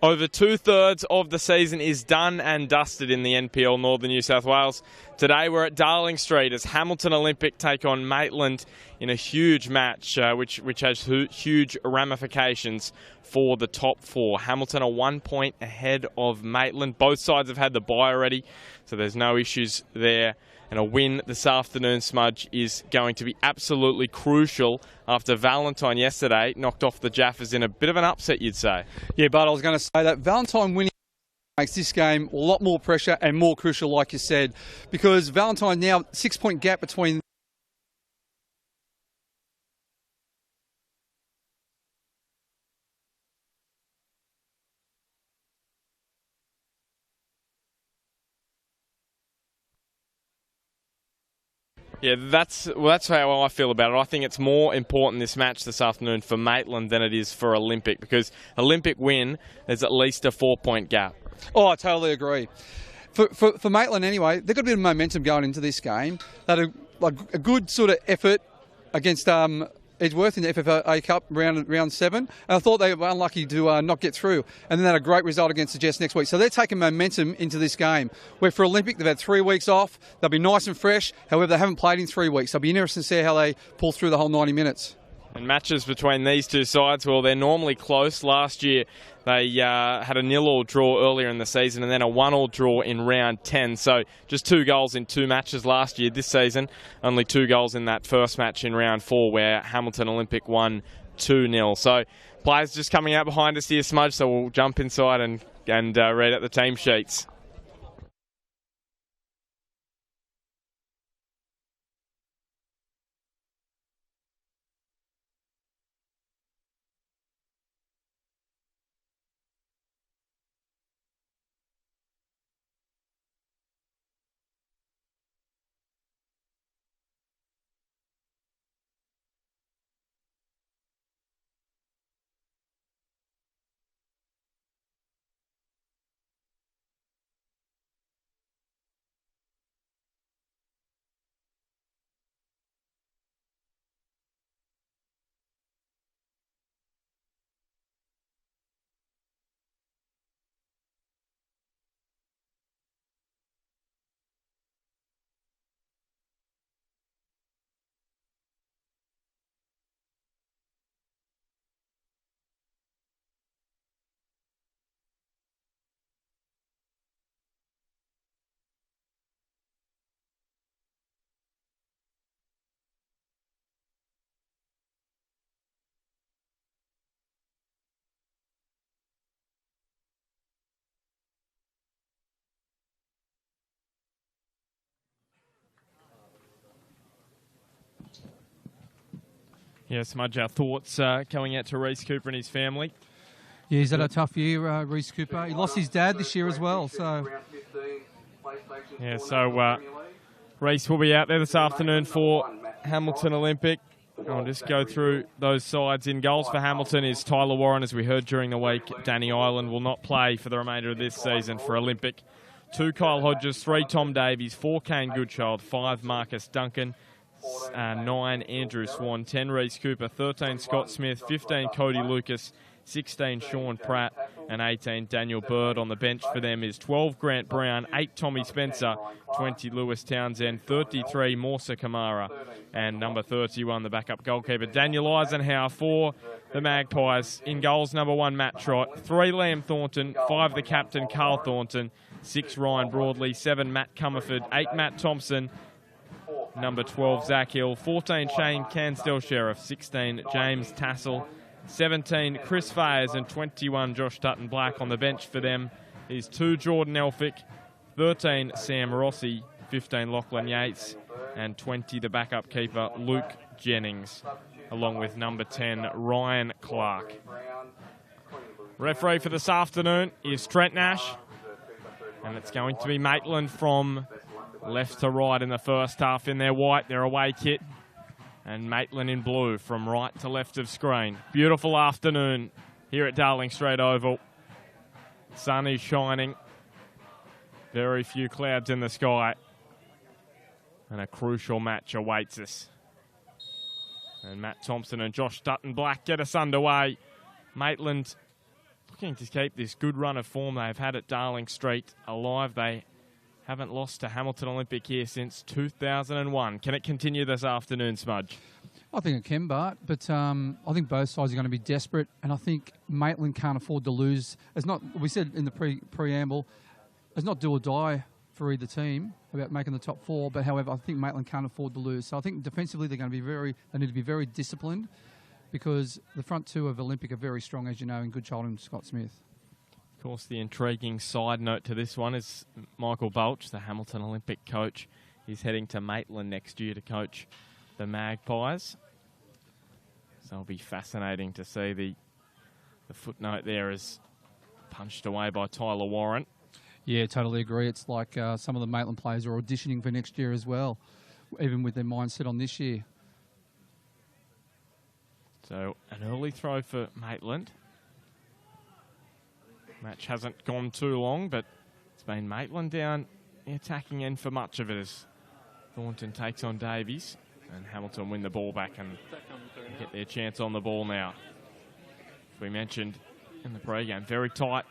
Over two-thirds of the season is done and dusted in the NPL Northern New South Wales. Today we're at Darling Street as Hamilton Olympic take on Maitland in a huge match which has huge ramifications for the top four. Hamilton are 1 point ahead of Maitland. Both sides have had the bye already, so there's no issues there. And a win this afternoon, Smudge, is going to be absolutely crucial after Valentine yesterday knocked off the Jaffers in a bit of an upset, you'd say. Yeah, but I was going to say that Valentine winning makes this game a lot more pressure and more crucial, like you said, because Valentine now 6 point gap between. Yeah, that's how I feel about it. I think it's more important this match this afternoon for Maitland than it is for Olympic, because Olympic win, there's at least a 4 point gap. Oh, I totally agree. For Maitland anyway, they've got a bit of momentum going into this game. They had a good sort of effort against Edgeworth in the FFA Cup round 7, and I thought they were unlucky to not get through, and then they had a great result against the Jets next week. So they're taking momentum into this game, where for Olympic they've had 3 weeks off, they'll be nice and fresh. However, they haven't played in 3 weeks, so it'll be interesting to see how they pull through the whole 90 minutes. And matches between these two sides, well, they're normally close. Last year they had a 0-0 draw earlier in the season and then a 1-1 draw in round 10. So just 2 goals in 2 matches last year. This season, only 2 goals in that first match in round 4 where Hamilton Olympic won 2-0. So players just coming out behind us here, Smudge, so we'll jump inside and read out the team sheets. Yeah, Smudge, our thoughts going out to Reece Cooper and his family. Yeah, he's had a tough year, Reece Cooper. He lost his dad this year as well. So Reece will be out there this afternoon for Hamilton Olympic. I'll just go through those sides. In goals for Hamilton is Tyler Warren, as we heard during the week. Danny Ireland will not play for the remainder of this season for Olympic. 2 Kyle Hodges, 3 Tom Davies, 4 Kane Goodchild, 5 Marcus Duncan, 9 Andrew Swan, 10 Reece Cooper, 13 Scott Smith, 15 Cody Lucas, 16 Sean Pratt, and 18 Daniel Bird. On the bench for them is 12 Grant Brown, 8 Tommy Spencer, 20 Lewis Townsend, 33 Morsa Kamara, and number 31, the backup goalkeeper, Daniel Eisenhower for the Magpies. In goals, number 1, Matt Trott, 3 Liam Thornton, 5 the captain, Carl Thornton, 6 Ryan Broadley, 7 Matt Comerford, 8 Matt Thompson, number 12, Zach Hill, 14, Shane Cansdell Sheriff, 16, James Tassel, 17, Chris Fayers, and 21, Josh Dutton Black. On the bench for them is 2, Jordan Elphick, 13, Sam Rossi, 15, Lachlan Yates, and 20, the backup keeper, Luke Jennings, along with number 10, Ryan Clark. Referee for this afternoon is Trent Nash, and it's going to be Maitland from left to right in the first half in their white, their away kit. And Maitland in blue from right to left of screen. Beautiful afternoon here at Darling Street Oval. Sun is shining. Very few clouds in the sky. And a crucial match awaits us. And Matt Thompson and Josh Dutton Black get us underway. Maitland looking to keep this good run of form they've had at Darling Street alive. They haven't lost to Hamilton Olympic here since 2001. Can it continue this afternoon, Smudge? I think it can, Bart, but I think both sides are going to be desperate, and I think Maitland can't afford to lose. It's not, we said in the preamble, it's not do or die for either team about making the top 4, but however, I think Maitland can't afford to lose. So I think defensively they need to be very disciplined, because the front two of Olympic are very strong, as you know, in Goodchild and Scott Smith. Of course, the intriguing side note to this one is Michael Balch, the Hamilton Olympic coach. He's heading to Maitland next year to coach the Magpies. So it'll be fascinating to see the footnote there is punched away by Tyler Warren. Yeah, totally agree. It's like some of the Maitland players are auditioning for next year as well, even with their mindset on this year. So an early throw for Maitland. Match hasn't gone too long, but it's been Maitland down the attacking end for much of it as Thornton takes on Davies. And Hamilton win the ball back and get their chance on the ball now. As we mentioned in the pre-game, very tight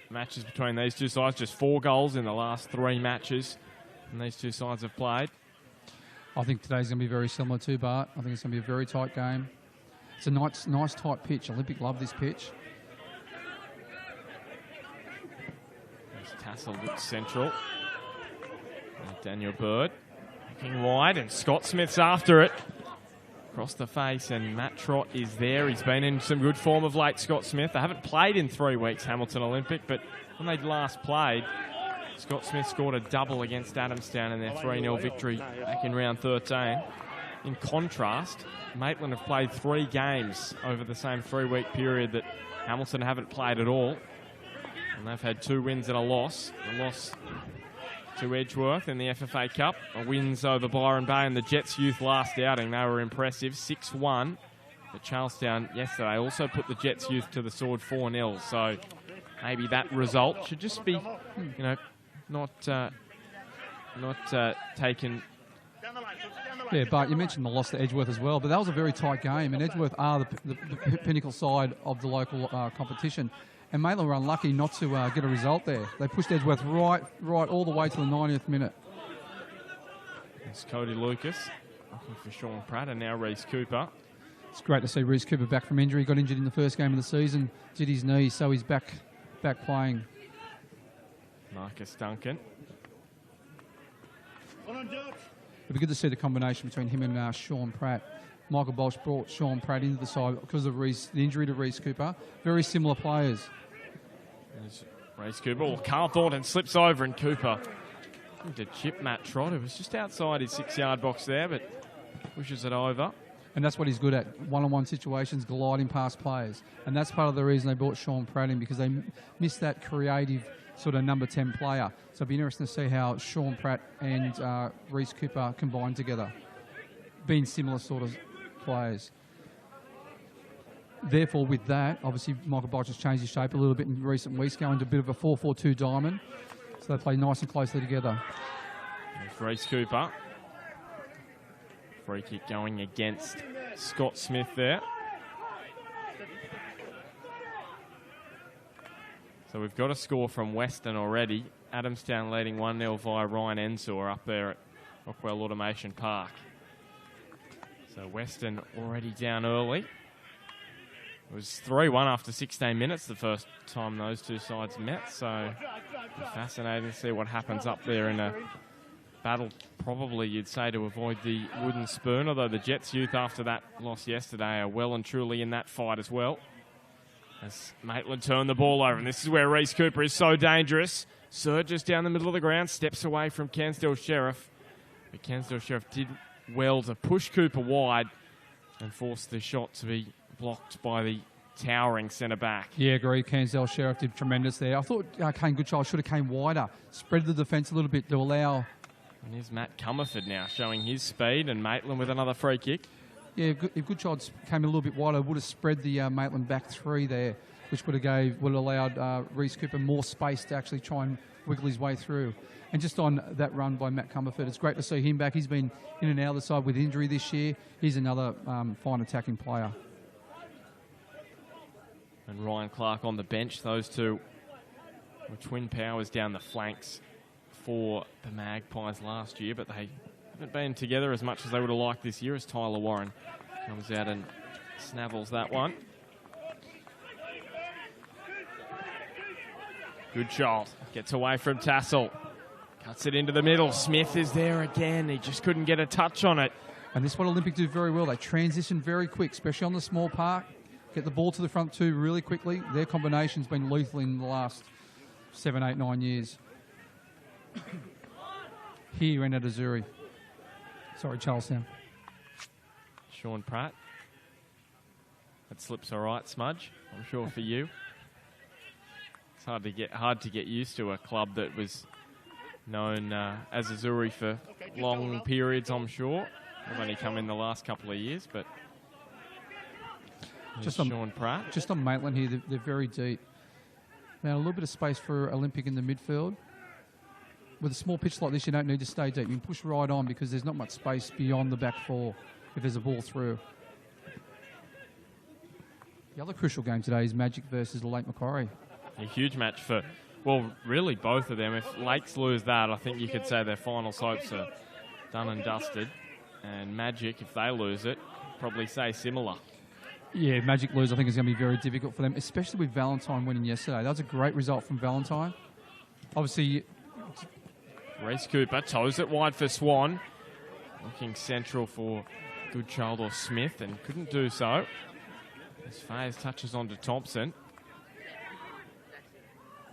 matches between these two sides. Just 4 goals in the last 3 matches and these two sides have played. I think today's going to be very similar to Bart. I think it's going to be a very tight game. It's a nice tight pitch. Olympic love this pitch. There's Tassel with central. And Daniel Bird looking wide, and Scott Smith's after it. Across the face, and Matt Trott is there. He's been in some good form of late, Scott Smith. They haven't played in 3 weeks, Hamilton Olympic, but when they last played, Scott Smith scored a double against Adamstown in their 3-0 victory back in round 13. In contrast, Maitland have played 3 games over the same 3-week period that Hamilton haven't played at all. And they've had 2 wins and a loss. A loss to Edgeworth in the FFA Cup. A wins over Byron Bay and the Jets youth last outing. They were impressive, 6-1. But Charlestown yesterday also put the Jets youth to the sword 4-0. So maybe that result should just be, you know, not taken. Yeah, Bart, you mentioned the loss to Edgeworth as well, but that was a very tight game, and Edgeworth are the pinnacle side of the local competition. And Maitland were unlucky not to get a result there. They pushed Edgeworth right all the way to the 90th minute. It's Cody Lucas looking for Sean Pratt, and now Reece Cooper. It's great to see Reece Cooper back from injury. He got injured in the first game of the season, did his knee, so he's back playing. Marcus Duncan. It'd be good to see the combination between him and Sean Pratt. Michael Balch brought Sean Pratt into the side because of the injury to Reece Cooper. Very similar players. There's Reece Cooper. Oh, Carl Thornton slips over, and Cooper to chip Matt Trott, who was just outside his 6-yard box there, but pushes it over. And that's what he's good at, one-on-one situations, gliding past players. And that's part of the reason they brought Sean Pratt in, because they missed that creative sort of number 10 player. So it'd be interesting to see how Sean Pratt and Reece Cooper combine together, being similar sort of players. Therefore, with that, obviously Michael Balch has changed his shape a little bit in recent weeks, going to a bit of a 4-4-2 diamond. So they play nice and closely together. There's Reece Cooper. Free kick going against Scott Smith there. So we've got a score from Western already. Adamstown leading 1-0 via Ryan Ensor up there at Rockwell Automation Park. So Western already down early. It was 3-1 after 16 minutes the first time those two sides met. So it'll be fascinating to see what happens up there in a battle, probably you'd say, to avoid the wooden spoon. Although the Jets youth after that loss yesterday are well and truly in that fight as well. As Maitland turned the ball over, and this is where Reece Cooper is so dangerous. Surges down the middle of the ground, steps away from Cairnsdale Sheriff. But Cairnsdale Sheriff did well to push Cooper wide and force the shot to be blocked by the towering centre-back. Yeah, agree. Cairnsdale Sheriff did tremendous there. I thought Kane Goodchild should have came wider, spread the defence a little bit to allow... And here's Matt Comerford now showing his speed, and Maitland with another free kick. Yeah, if Goodchild came a little bit wider, would have spread the Maitland back 3 there, which would have allowed Reece Cooper more space to actually try and wiggle his way through. And just on that run by Matt Comerford, it's great to see him back. He's been in and out of the side with injury this year. He's another fine attacking player. and Ryan Clark on the bench. Those two were twin powers down the flanks for the Magpies last year, but they haven't been together as much as they would have liked this year, as Tyler Warren comes out and snavels that one. Good shot. Gets away from Tassel. Cuts it into the middle. Smith is there again. He just couldn't get a touch on it. And this is what Olympic do very well. They transition very quick, especially on the small park. Get the ball to the front two really quickly. Their combination's been lethal in the last 7, 8, 9 years. Here in Adazuri. Sorry, Charlestown. Sean Pratt. That slips all right, Smudge. I'm sure for you. It's hard to get used to a club that was known as Azuri for long periods, I'm sure. They've only come in the last couple of years, but just on Sean Pratt. Just on Maitland here, they're very deep. Now, a little bit of space for Olympic in the midfield. With a small pitch like this, you don't need to stay deep. You can push right on because there's not much space beyond the back four if there's a ball through. The other crucial game today is Magic versus Lake Macquarie. A huge match for, well, really both of them. If Lakes lose that, I think you could say their finals hopes are done and dusted. And Magic, if they lose it, probably say similar. Yeah, Magic lose, I think, is going to be very difficult for them, especially with Valentine winning yesterday. That was a great result from Valentine. Obviously, Reese Cooper toes it wide for Swan. Looking central for Goodchild or Smith, and couldn't do so. As Fayes touches on to Thompson.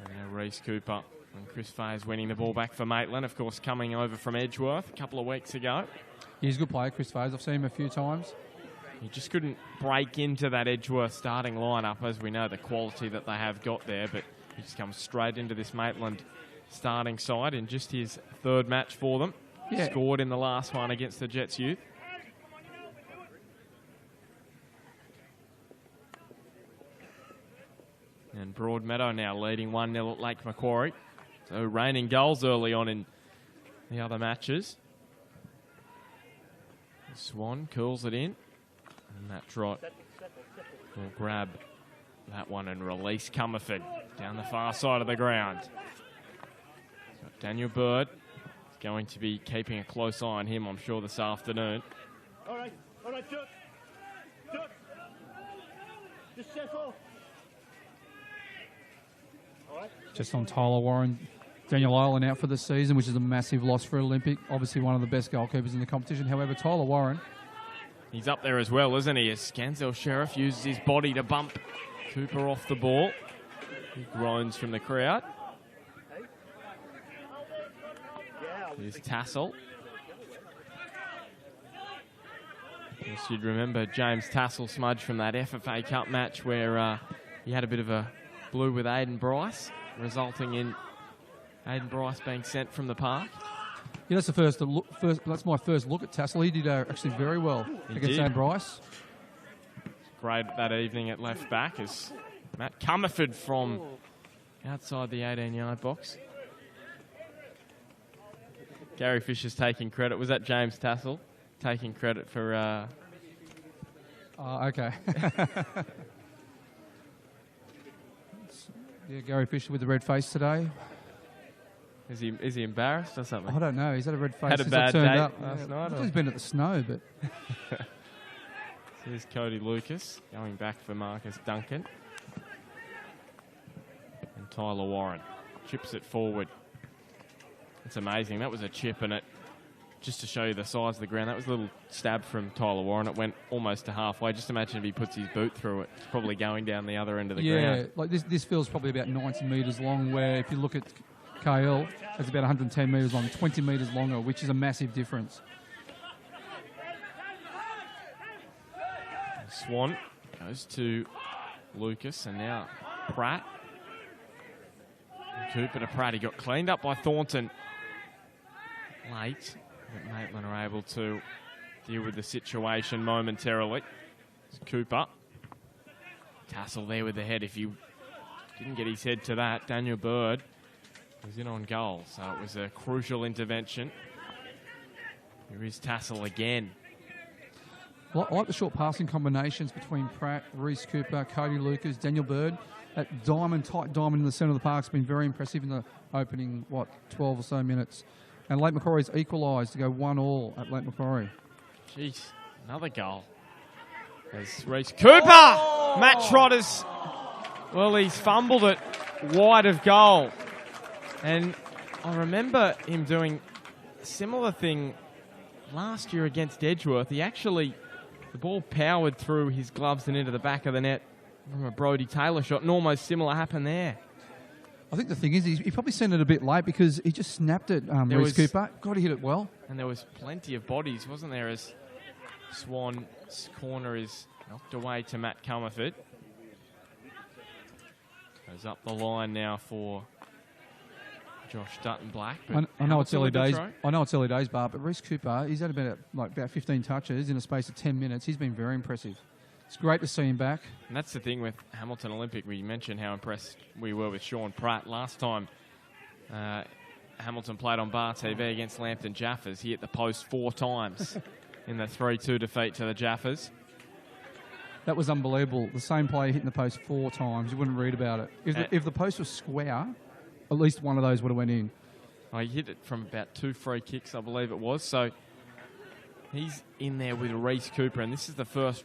And now Reese Cooper and Chris Fayes winning the ball back for Maitland, of course, coming over from Edgeworth a couple of weeks ago. He's a good player, Chris Fayes. I've seen him a few times. He just couldn't break into that Edgeworth starting lineup, as we know the quality that they have got there, but he just comes straight into this Maitland starting side in just his third match for them. Yeah. Scored in the last one against the Jets youth. And Broadmeadow now leading 1-0 at Lake Macquarie. So raining goals early on in the other matches. Swan curls it in. And Matt Trott will grab that one and release Comerford down the far side of the ground. Got Daniel Bird is going to be keeping a close eye on him, I'm sure, this afternoon. All right, Chuck. Just settle. Just on Tyler Warren, Daniel Island out for the season, which is a massive loss for Olympic. Obviously one of the best goalkeepers in the competition. However, Tyler Warren, he's up there as well, isn't he? As Scansell Sheriff uses his body to bump Cooper off the ball. He groans from the crowd. Here's Tassel. Yes, you'd remember James Tassel, Smudge, from that FFA Cup match where he had a bit of a blue with Aidan Bryce, resulting in Aidan Bryce being sent from the park. Yeah, that's that's my first look at Tassel. He did actually very well against Aidan Bryce. Great that evening at left back is Matt Comerford from outside the 18-yard box. Gary Fisher's taking credit. Was that James Tassel taking credit for... Okay. Yeah, Gary Fisher with the red face today. Is he embarrassed or something? I don't know. He's had a red face. Had a bad day last night. He's been at the snow, but... Here's Cody Lucas going back for Marcus Duncan. And Tyler Warren chips it forward. It's amazing. That was a chip, and it, just to show you the size of the ground, that was a little stab from Tyler Warren. It went almost to halfway. Just imagine if he puts his boot through it. It's probably going down the other end of the ground. Yeah, like this field's probably about 90 metres long, where if you look at KL, it's about 110 metres long, 20 metres longer, which is a massive difference. Swan goes to Lucas, and now Pratt. And Cooper to Pratt. He got cleaned up by Thornton late, but Maitland are able to deal with the situation momentarily. It's Cooper. Tassel there with the head. If he didn't get his head to that, Daniel Bird was in on goal, so it was a crucial intervention. Here is Tassel again. I like the short passing combinations between Pratt, Reece Cooper, Cody Lucas, Daniel Bird. That tight diamond in the centre of the park has been very impressive in the opening, 12 or so minutes. And Lake Macquarie's equalised to go 1-1 at Lake Macquarie. Jeez, another goal. There's Reece Cooper! Matt Trotters, well, he's fumbled it wide of goal. And I remember him doing a similar thing last year against Edgeworth. The ball powered through his gloves and into the back of the net from a Brodie Taylor shot, and almost similar happened there. I think the thing is, he probably sent it a bit late because he just snapped it, Reece Cooper. Got to hit it well. And there was plenty of bodies, wasn't there, as Swan's corner is knocked away to Matt Comerford. Goes up the line now for Josh Dutton-Black. I know it's early days. I know it's early days, Bart, but Reece Cooper, he's had about 15 touches in a space of 10 minutes. He's been very impressive. It's great to see him back. And that's the thing with Hamilton Olympic. We mentioned how impressed we were with Sean Pratt. Last time Hamilton played on Bar TV against Lambton Jaffas, he hit the post 4 times in the 3-2 defeat to the Jaffas. That was unbelievable. The same player hitting the post 4 times. You wouldn't read about it. If the post was square, at least one of those would have went in. He hit it from about 2 free kicks, I believe it was. So he's in there with Reece Cooper, and this is the first,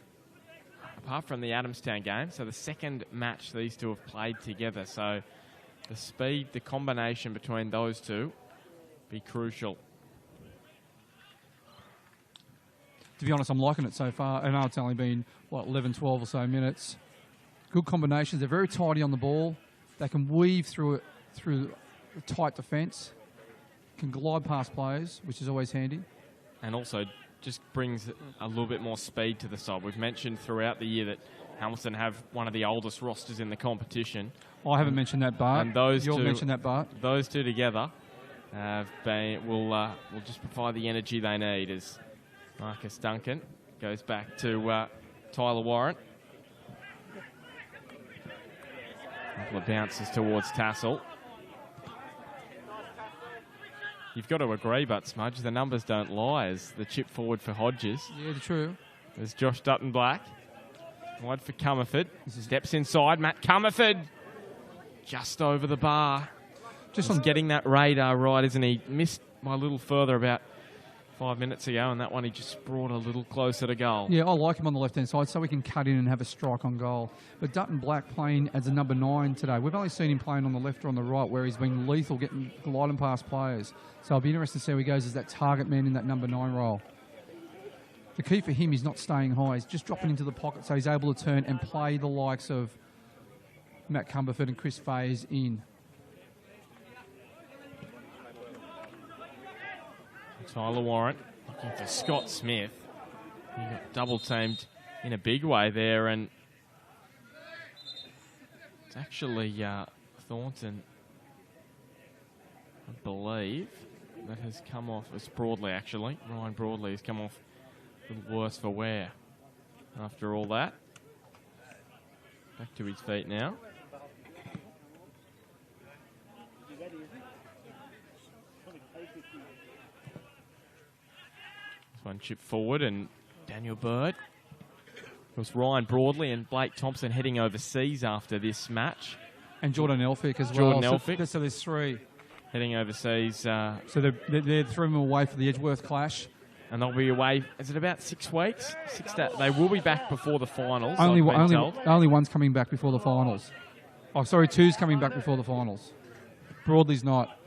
apart from the Adamstown game, so the second match these two have played together. So the speed, the combination between those two, be crucial. To be honest, I'm liking it so far. I know it's only been, 11, 12 or so minutes. Good combinations. They're very tidy on the ball. They can weave through a tight defence. Can glide past players, which is always handy. And also just brings a little bit more speed to the side. We've mentioned throughout the year that Hamilton have one of the oldest rosters in the competition. I haven't mentioned that, Bart. And You'll mention that, Bart. Those two together will just provide the energy they need as Marcus Duncan goes back to Tyler Warren. A couple of bounces towards Tassel. You've got to agree, but Smudge, the numbers don't lie as the chip forward for Hodges. Yeah, true. There's Josh Dutton-Black. Wide for Comerford. Steps inside. Matt Comerford just over the bar. He's getting that radar right, isn't he? Missed my little further about 5 minutes ago, and that one he just brought a little closer to goal. Yeah, I like him on the left-hand side so we can cut in and have a strike on goal. But Dutton-Black playing as a number 9 today. We've only seen him playing on the left or on the right where he's been lethal, gliding past players. So I'll be interested to see how he goes as that target man in that number 9 role. The key for him is not staying high. He's just dropping into the pocket so he's able to turn and play the likes of Matt Cumberford and Chris Faze in. Tyler Warren looking for Scott Smith. He got double-teamed in a big way there, and it's actually Thornton, I believe, that has come off. It's Broadley, actually. Ryan Broadley has come off a little worse for wear after all that. Back to his feet now. One chip forward, and Daniel Bird. It was Ryan Broadley and Blake Thompson heading overseas after this match. And Jordan Elphick as well. Jordan Elphick. So there's 3. Heading overseas. So they're 3 them away for the Edgeworth clash. And they'll be away, is it about 6 weeks? They will be back before the finals, only one's coming back before the finals. Oh, sorry, 2's coming back before the finals. Broadley's not.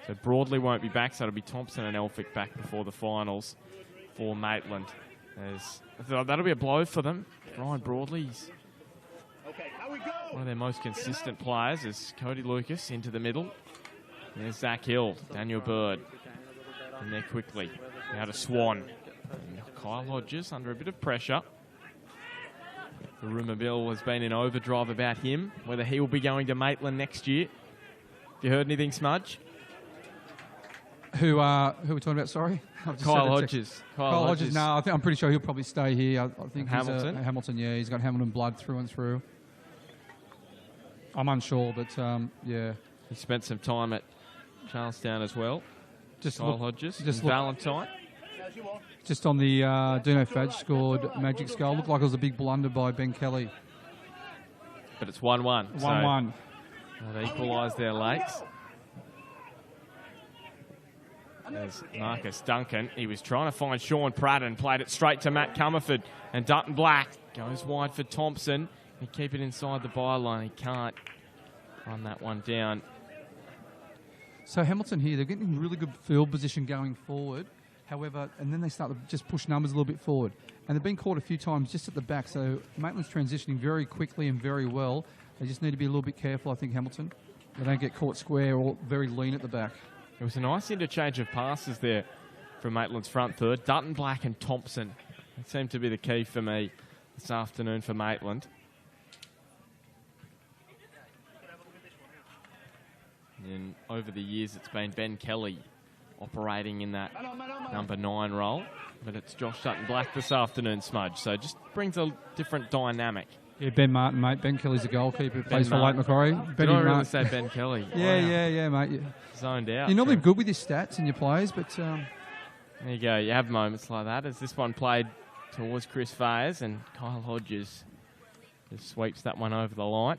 So Broadley won't be back, so it'll be Thompson and Elphick back before the finals for Maitland. That'll be a blow for them. Ryan Broadley's one of their most consistent players is Cody Lucas into the middle. There's Zach Hill, Daniel Bird. And there quickly. Now to Swan. And Kyle Hodges under a bit of pressure. The rumour mill has been in overdrive about him, whether he will be going to Maitland next year. Have you heard anything, Smudge? Who are we talking about? Sorry, Kyle Hodges. Kyle Hodges. No, I'm pretty sure he'll probably stay here. I think Hamilton. Hamilton. Yeah, he's got Hamilton blood through and through. I'm unsure, but yeah. He spent some time at Charlestown as well. Kyle Hodges. Valentine. as you want. Just on the Dino Fadge scored Magic's goal. Looked like it was a big blunder by Ben Kelly. But it's 1-1. 1-1. So they've equalised their late. There's Marcus Duncan. He was trying to find Sean Pratt and played it straight to Matt Comerford. And Dutton Black goes wide for Thompson. He keep it inside the byline. He can't run that one down. So Hamilton here, they're getting really good field position going forward. However, and then they start to just push numbers a little bit forward. And they've been caught a few times just at the back. So Maitland's transitioning very quickly and very well. They just need to be a little bit careful, I think, Hamilton. They don't get caught square or very lean at the back. It was a nice interchange of passes there from Maitland's front third. Dutton Black and Thompson. That seemed to be the key for me this afternoon for Maitland. And over the years, it's been Ben Kelly operating in that number 9 role. But it's Josh Dutton Black this afternoon, Smudge. So just brings a different dynamic. Yeah, Ben Martin, mate. Ben Kelly's a goalkeeper. Plays for Martin. Lake Macquarie. Did I really say Ben Kelly? Yeah, mate. Yeah. Zoned out. You're normally good with your stats and your players, but... There you go. You have moments like that. As this one played towards Chris Fayers, and Kyle Hodges just sweeps that one over the line.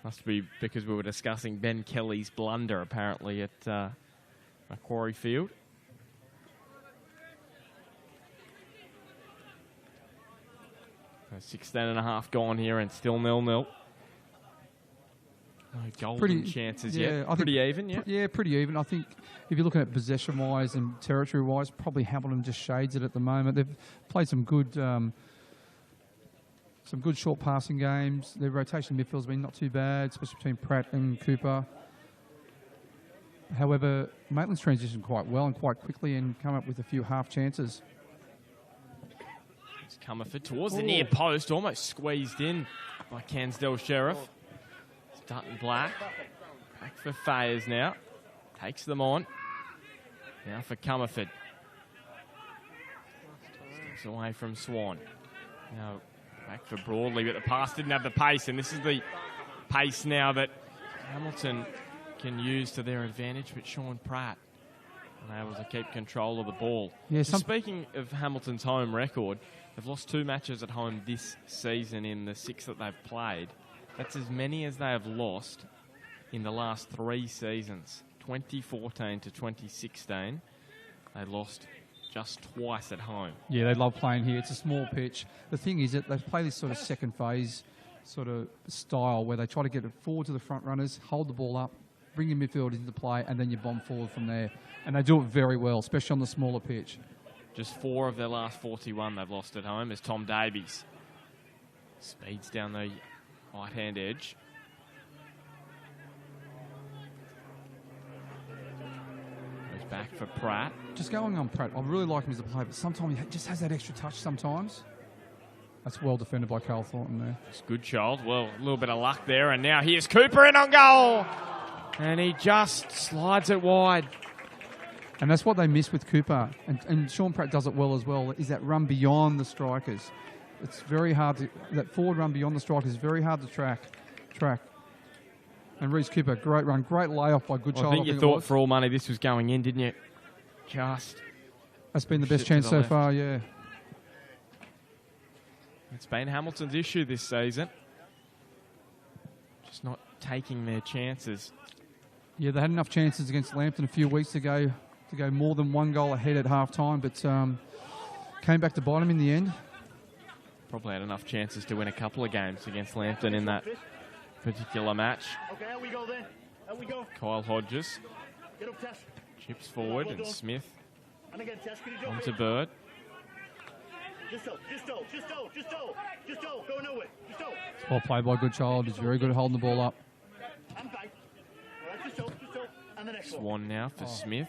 Must be because we were discussing Ben Kelly's blunder, apparently, at Macquarie Field. So 16 and a half gone here and still 0-0. No golden chances yet. Pretty even, yeah? Yeah, pretty even. I think if you're looking at possession-wise and territory-wise, probably Hamilton just shades it at the moment. They've played some good short passing games. Their rotation midfield's been not too bad, especially between Pratt and Cooper. However, Maitland's transitioned quite well and quite quickly and come up with a few half chances. It's Comerford towards the near post, almost squeezed in by Cansdell Sheriff. It's Dutton Black. Back for Fayers now. Takes them on. Now for Comerford. Steps away from Swan. Now back for Broadley, but the pass didn't have the pace, and this is the pace now that Hamilton can use to their advantage, but Sean Pratt unable to keep control of the ball. Yeah, speaking of Hamilton's home record, they've lost 2 matches at home this season in the 6 that they've played. That's as many as they have lost in the last 3 seasons. 2014 to 2016, they lost just twice at home. Yeah, they love playing here. It's a small pitch. The thing is that they play this sort of second phase sort of style where they try to get it forward to the front runners, hold the ball up, bring your midfield into play, and then you bomb forward from there. And they do it very well, especially on the smaller pitch. Just 4 of their last 41 they've lost at home as Tom Davies speeds down the right-hand edge. Goes back for Pratt. Just going on Pratt, I really like him as a player, but sometimes he just has that extra touch sometimes. That's well defended by Carl Thornton there. It's good, child. Well, a little bit of luck there, and now here's Cooper in on goal. And he just slides it wide. And that's what they miss with Cooper. And Sean Pratt does it well as well, is that run beyond the strikers. It's very hard to... That forward run beyond the strikers is very hard to track. And Reece Cooper, great run. Great layoff by Goodchild. I think you thought for all money this was going in, didn't you? Just... That's been the best chance so far, yeah. It's been Hamilton's issue this season. Just not taking their chances. Yeah, they had enough chances against Lambton a few weeks ago to go more than 1 goal ahead at half-time, but came back to bite them in the end. Probably had enough chances to win a couple of games against Lambton in that particular match. Okay, out we go then. Out we go. Kyle Hodges Get up, Tess. chips forward, and Smith And again, Tess, can you jump onto in? Bird. Just go. Go nowhere. Just go. Well played by Goodchild. He's very good at holding the ball up. And back. All right, just go. And the next one. Swan now for Smith.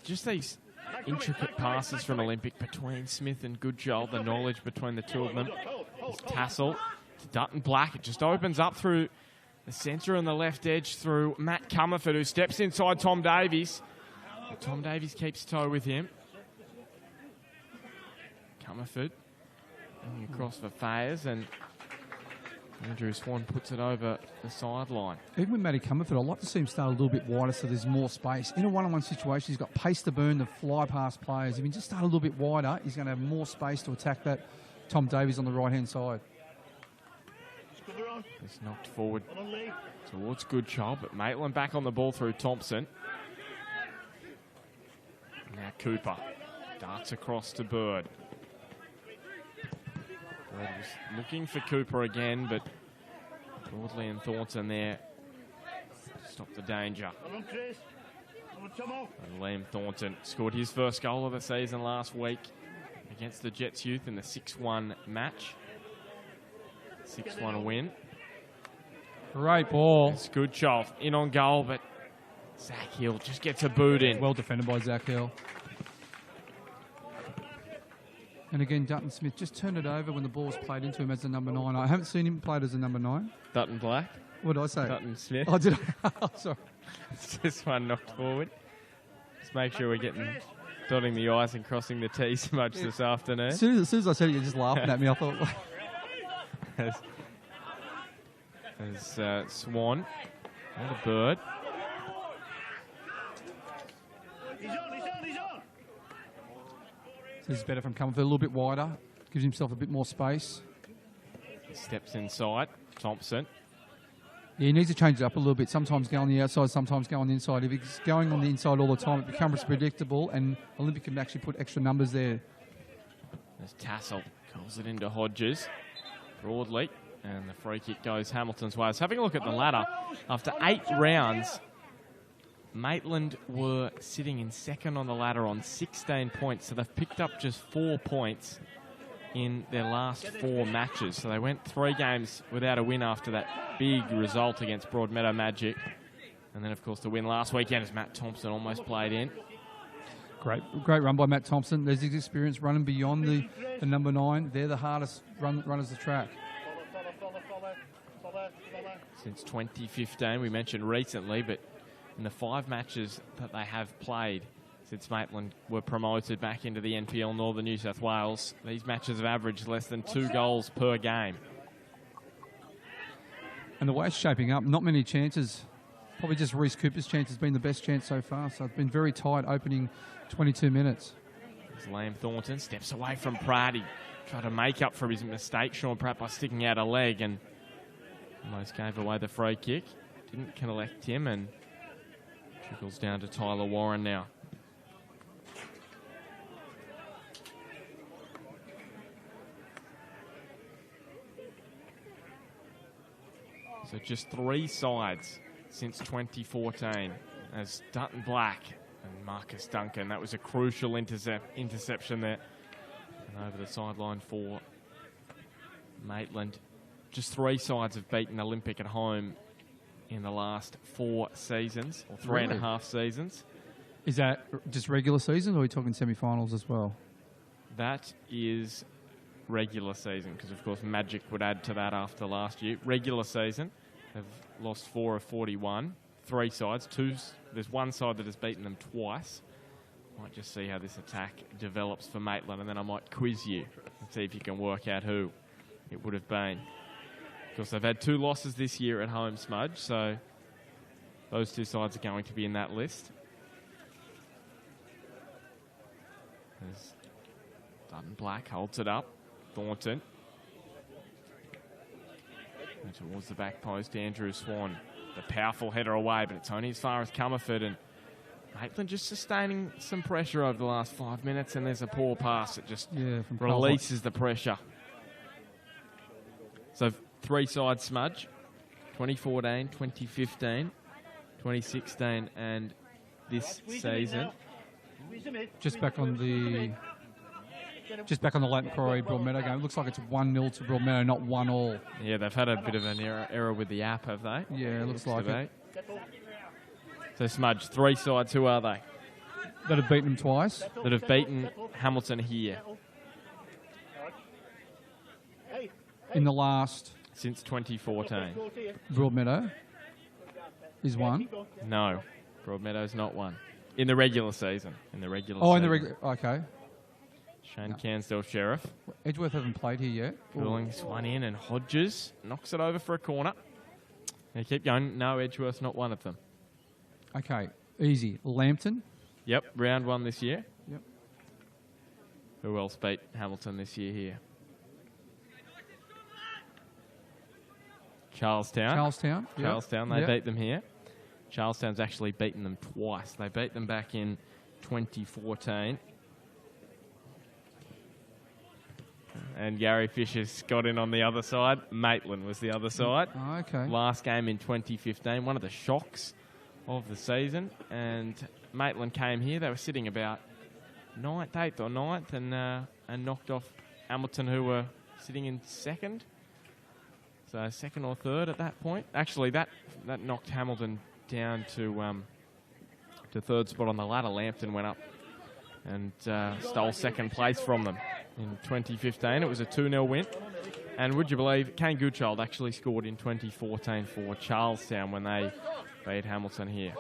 Just these intricate passes from Olympic between Smith and Goodchild, the knowledge between the two of them. This tassel to Dutton Black. It just opens up through the centre and the left edge through Matt Comerford, who steps inside Tom Davies. Tom Davies keeps toe with him. Comerford going across for Fayers, and Andrew Swan puts it over the sideline. Even with Matty Comerford, I'd like to see him start a little bit wider so there's more space. In a one-on-one situation, he's got pace to burn, the fly past players. If he can just start a little bit wider, he's going to have more space to attack that Tom Davies on the right-hand side. It's knocked forward towards Goodchild, but Maitland back on the ball through Thompson. Now Cooper darts across to Bird. Bird was looking for Cooper again, but Broadley and Thornton there stop the danger. And Liam Thornton scored his first goal of the season last week against the Jets youth in the 6-1 match. 6-1 win. Great ball. It's Goodchild in on goal, but Zach Hill just gets a boot in. Well defended by Zach Hill. And again, Dutton Smith just turned it over when the ball was played into him as a number 9. I haven't seen him played as a number 9. Dutton Black. What did I say? Dutton Smith. Oh, did I? Oh, sorry. It's just one knocked forward. Just make sure we're dotting the I's and crossing the T's much this afternoon. As soon as I said it, you're just laughing at me. I thought... As Swan, not a Bird. He's on. This is better from coming a little bit wider. Gives himself a bit more space. He steps inside. Thompson. Yeah, he needs to change it up a little bit. Sometimes go on the outside, sometimes go on the inside. If he's going on the inside all the time, it becomes predictable, and Olympic can actually put extra numbers there. There's Tassel. Calls it into Hodges. Broadly. And the free kick goes Hamilton's way. I was having a look at the ladder. After 8 rounds, Maitland were sitting in second on the ladder on 16 points. So they've picked up just 4 points in their last 4 matches. So they went 3 games without a win after that big result against Broadmeadow Magic. And then, of course, the win last weekend as Matt Thompson almost played in. Great run by Matt Thompson. There's his experience running beyond the number 9. They're the hardest runners the track. Since 2015, we mentioned recently, but in the 5 matches that they have played since Maitland were promoted back into the NPL Northern New South Wales, these matches have averaged less than 2 goals per game. And the way it's shaping up, not many chances. Probably just Reece Cooper's chance has been the best chance so far, so it's been very tight opening 22 minutes. As Liam Thornton steps away from Pratty, trying to make up for his mistake, Sean Pratt, by sticking out a leg, and almost gave away the free kick. Didn't collect him, and trickles down to Tyler Warren now. So just 3 sides since 2014 as Dutton Black and Marcus Duncan. That was a crucial interception there. And over the sideline for Maitland. Just 3 sides have beaten Olympic at home in the last 4 seasons, or 3.5 seasons. Is that just regular season, or are we talking semi-finals as well? That is regular season, because of course Magic would add to that after last year. Regular season, they've lost 4 of 41. 3 sides, there's 1 side that has beaten them twice. Might just see how this attack develops for Maitland, and then I might quiz you and see if you can work out who it would have been. Of course, they've had 2 losses this year at home, Smudge, so those 2 sides are going to be in that list. As Dutton Black holds it up. Thornton. And towards the back post, Andrew Swan. The powerful header away, but it's only as far as Comerford, and Maitland just sustaining some pressure over the last 5 minutes, and there's a poor pass that just releases the pressure. So 3 sides, Smudge. 2014, 2015, 2016, and this season. Just back on the Leighton Quarry Broadmeadow game. It looks like it's 1-0 to Broadmeadow, not 1-1. Yeah, they've had a bit of an error with the app, have they? Yeah, it looks like it. So, Smudge, 3 sides, who are they? That have beaten them twice. That have beaten Hamilton here. In the last... Since 2014. Broadmeadow is 1. No, Broadmeadow's not 1. In the regular season. Okay. Shane Cansdale Sheriff. Edgeworth haven't played here yet. Cooling this one in, and Hodges knocks it over for a corner. They keep going. No, Edgeworth's not one of them. Okay, easy. Lambton. Yep, round 1 this year. Yep. Who else beat Hamilton this year here? Charlestown. Charlestown. Yep. Charlestown, they beat them here. Charlestown's actually beaten them twice. They beat them back in 2014. And Gary Fisher's got in on the other side. Maitland was the other side. Oh, okay. Last game in 2015, one of the shocks of the season. And Maitland came here. They were sitting about 9th, 8th or 9th and knocked off Hamilton, who were sitting in 2nd. So 2nd or 3rd at that point. Actually, that knocked Hamilton down to 3rd spot on the ladder. Lambton went up and stole 2nd place from them in 2015. It was a 2-0 win. And would you believe, Kane Goodchild actually scored in 2014 for Charlestown when they beat Hamilton here.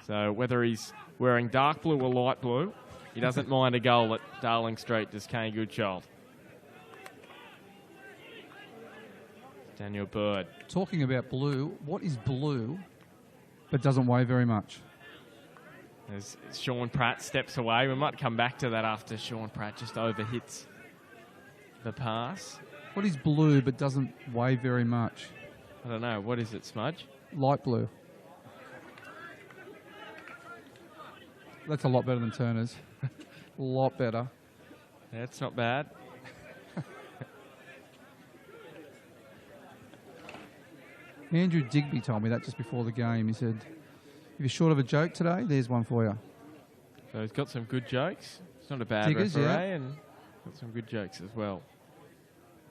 So whether he's wearing dark blue or light blue, he doesn't mind a goal at Darling Street, does Kane Goodchild. Daniel Bird. Talking about blue, what is blue but doesn't weigh very much? As Sean Pratt steps away. We might come back to that after Sean Pratt just overhits the pass. What is blue but doesn't weigh very much? I don't know. What is it, Smudge? Light blue. That's a lot better than Turner's. A lot better. Yeah, it's not bad. Andrew Digby told me that just before the game. He said, if you're short of a joke today, there's one for you. So he's got some good jokes. It's not a bad Diggers, referee, and got some good jokes as well.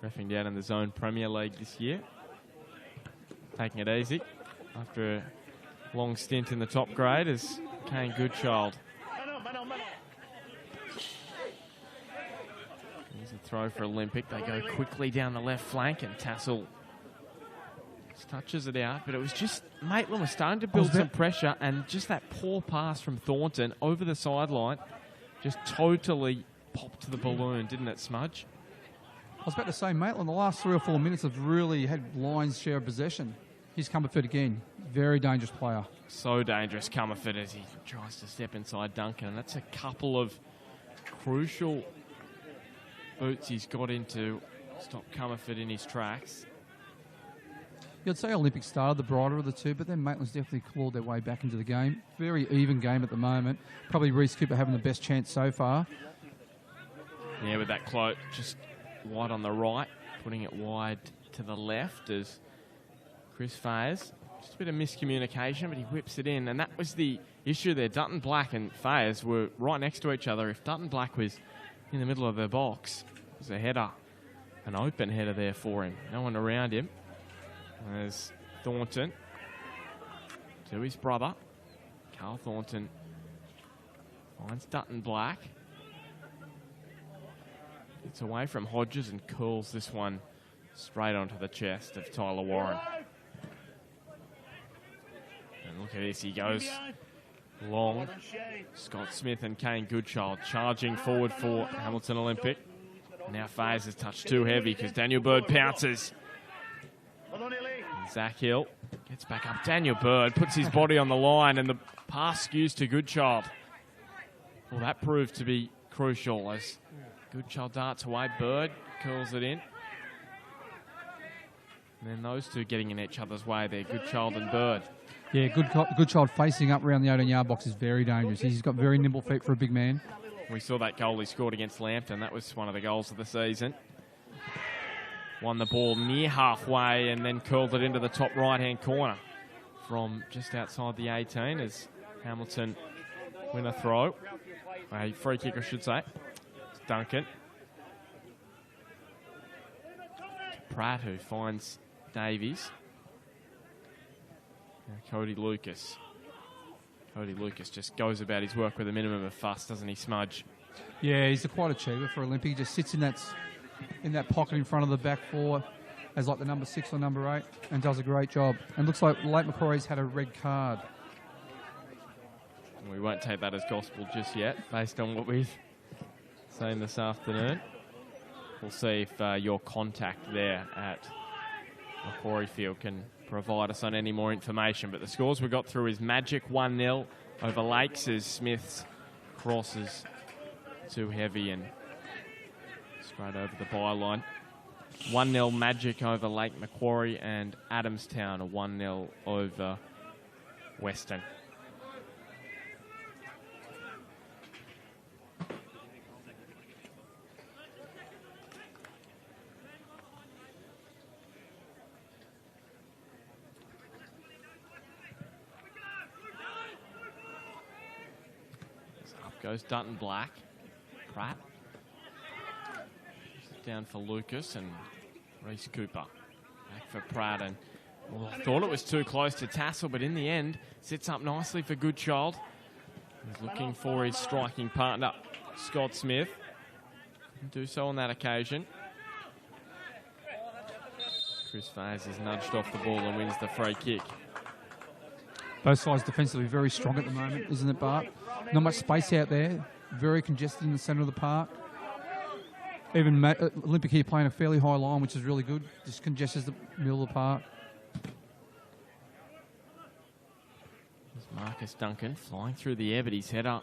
Reffing down in the Zone Premier League this year. Taking it easy after a long stint in the top grade as Kane Goodchild. Here's a throw for Olympic. They go quickly down the left flank, and Tassel touches it out, but it was just Maitland was starting to build some pressure, and just that poor pass from Thornton over the sideline just totally popped the balloon, didn't it, Smudge? I was about to say, Maitland, the last 3 or 4 minutes have really had Lions share of possession. He's Comerford again. Very dangerous player. So dangerous, Comerford, as he tries to step inside Duncan, and that's a couple of crucial boots he's got into stop Comerford in his tracks. You'd say Olympic started the brighter of the two, but then Maitland's definitely clawed their way back into the game. Very even game at the moment. Probably Reece Cooper having the best chance so far. Yeah, with that cloak just wide on the right, putting it wide to the left as Chris Fayers. Just a bit of miscommunication, but he whips it in. And that was the issue there. Dutton Black and Fayers were right next to each other. If Dutton Black was in the middle of the box, it was a header, an open header there for him. No one around him. There's Thornton to his brother. Carl Thornton finds Dutton Black. Gets away from Hodges and curls this one straight onto the chest of Tyler Warren. And look at this, he goes long. Scott Smith and Kane Goodchild charging forward for Hamilton Olympic. Now Fayers has touched too heavy because Daniel Bird pounces. Zach Hill gets back up. Daniel Bird puts his body on the line, and the pass skews to Goodchild. Well, that proved to be crucial as Goodchild darts away. Bird curls it in. And then those two getting in each other's way there, Goodchild and Bird. Yeah, Goodchild facing up around the 18-yard box is very dangerous. He's got very nimble feet for a big man. We saw that goal he scored against Lambton. That was one of the goals of the season. Won the ball near halfway and then curled it into the top right-hand corner from just outside the 18 as Hamilton win a throw. A free kick, I should say. It's Duncan. Pratt, who finds Davies. Now Cody Lucas. Cody Lucas just goes about his work with a minimum of fuss, doesn't he, Smudge? Yeah, he's a quite achiever for Olympic. He just sits in that pocket in front of the back four as like the number 6 or number 8 and does a great job. And looks like Lake Macquarie's had a red card. We won't take that as gospel just yet, based on what we've seen this afternoon. We'll see if your contact there at Macquarie Field can provide us on any more information. But the scores we got through is Magic 1-0 over Lakes as Smith's cross is too heavy and straight over the byline. 1-0 Magic over Lake Macquarie, and Adamstown a 1-0 over Western. Up goes Dutton Black. Pratt. Down for Lucas and Reese Cooper. Back for Pratt, and well, I thought it was too close to tassel, but in the end, sits up nicely for Goodchild. He's looking for his striking partner, Scott Smith. Couldn't do so on that occasion. Chris Faze has nudged off the ball and wins the free kick. Both sides defensively very strong at the moment, isn't it, Bart? Not much space out there. Very congested in the centre of the park. Even Olympic here playing a fairly high line, which is really good. Just congests the middle of the park. There's Marcus Duncan flying through the air, but his header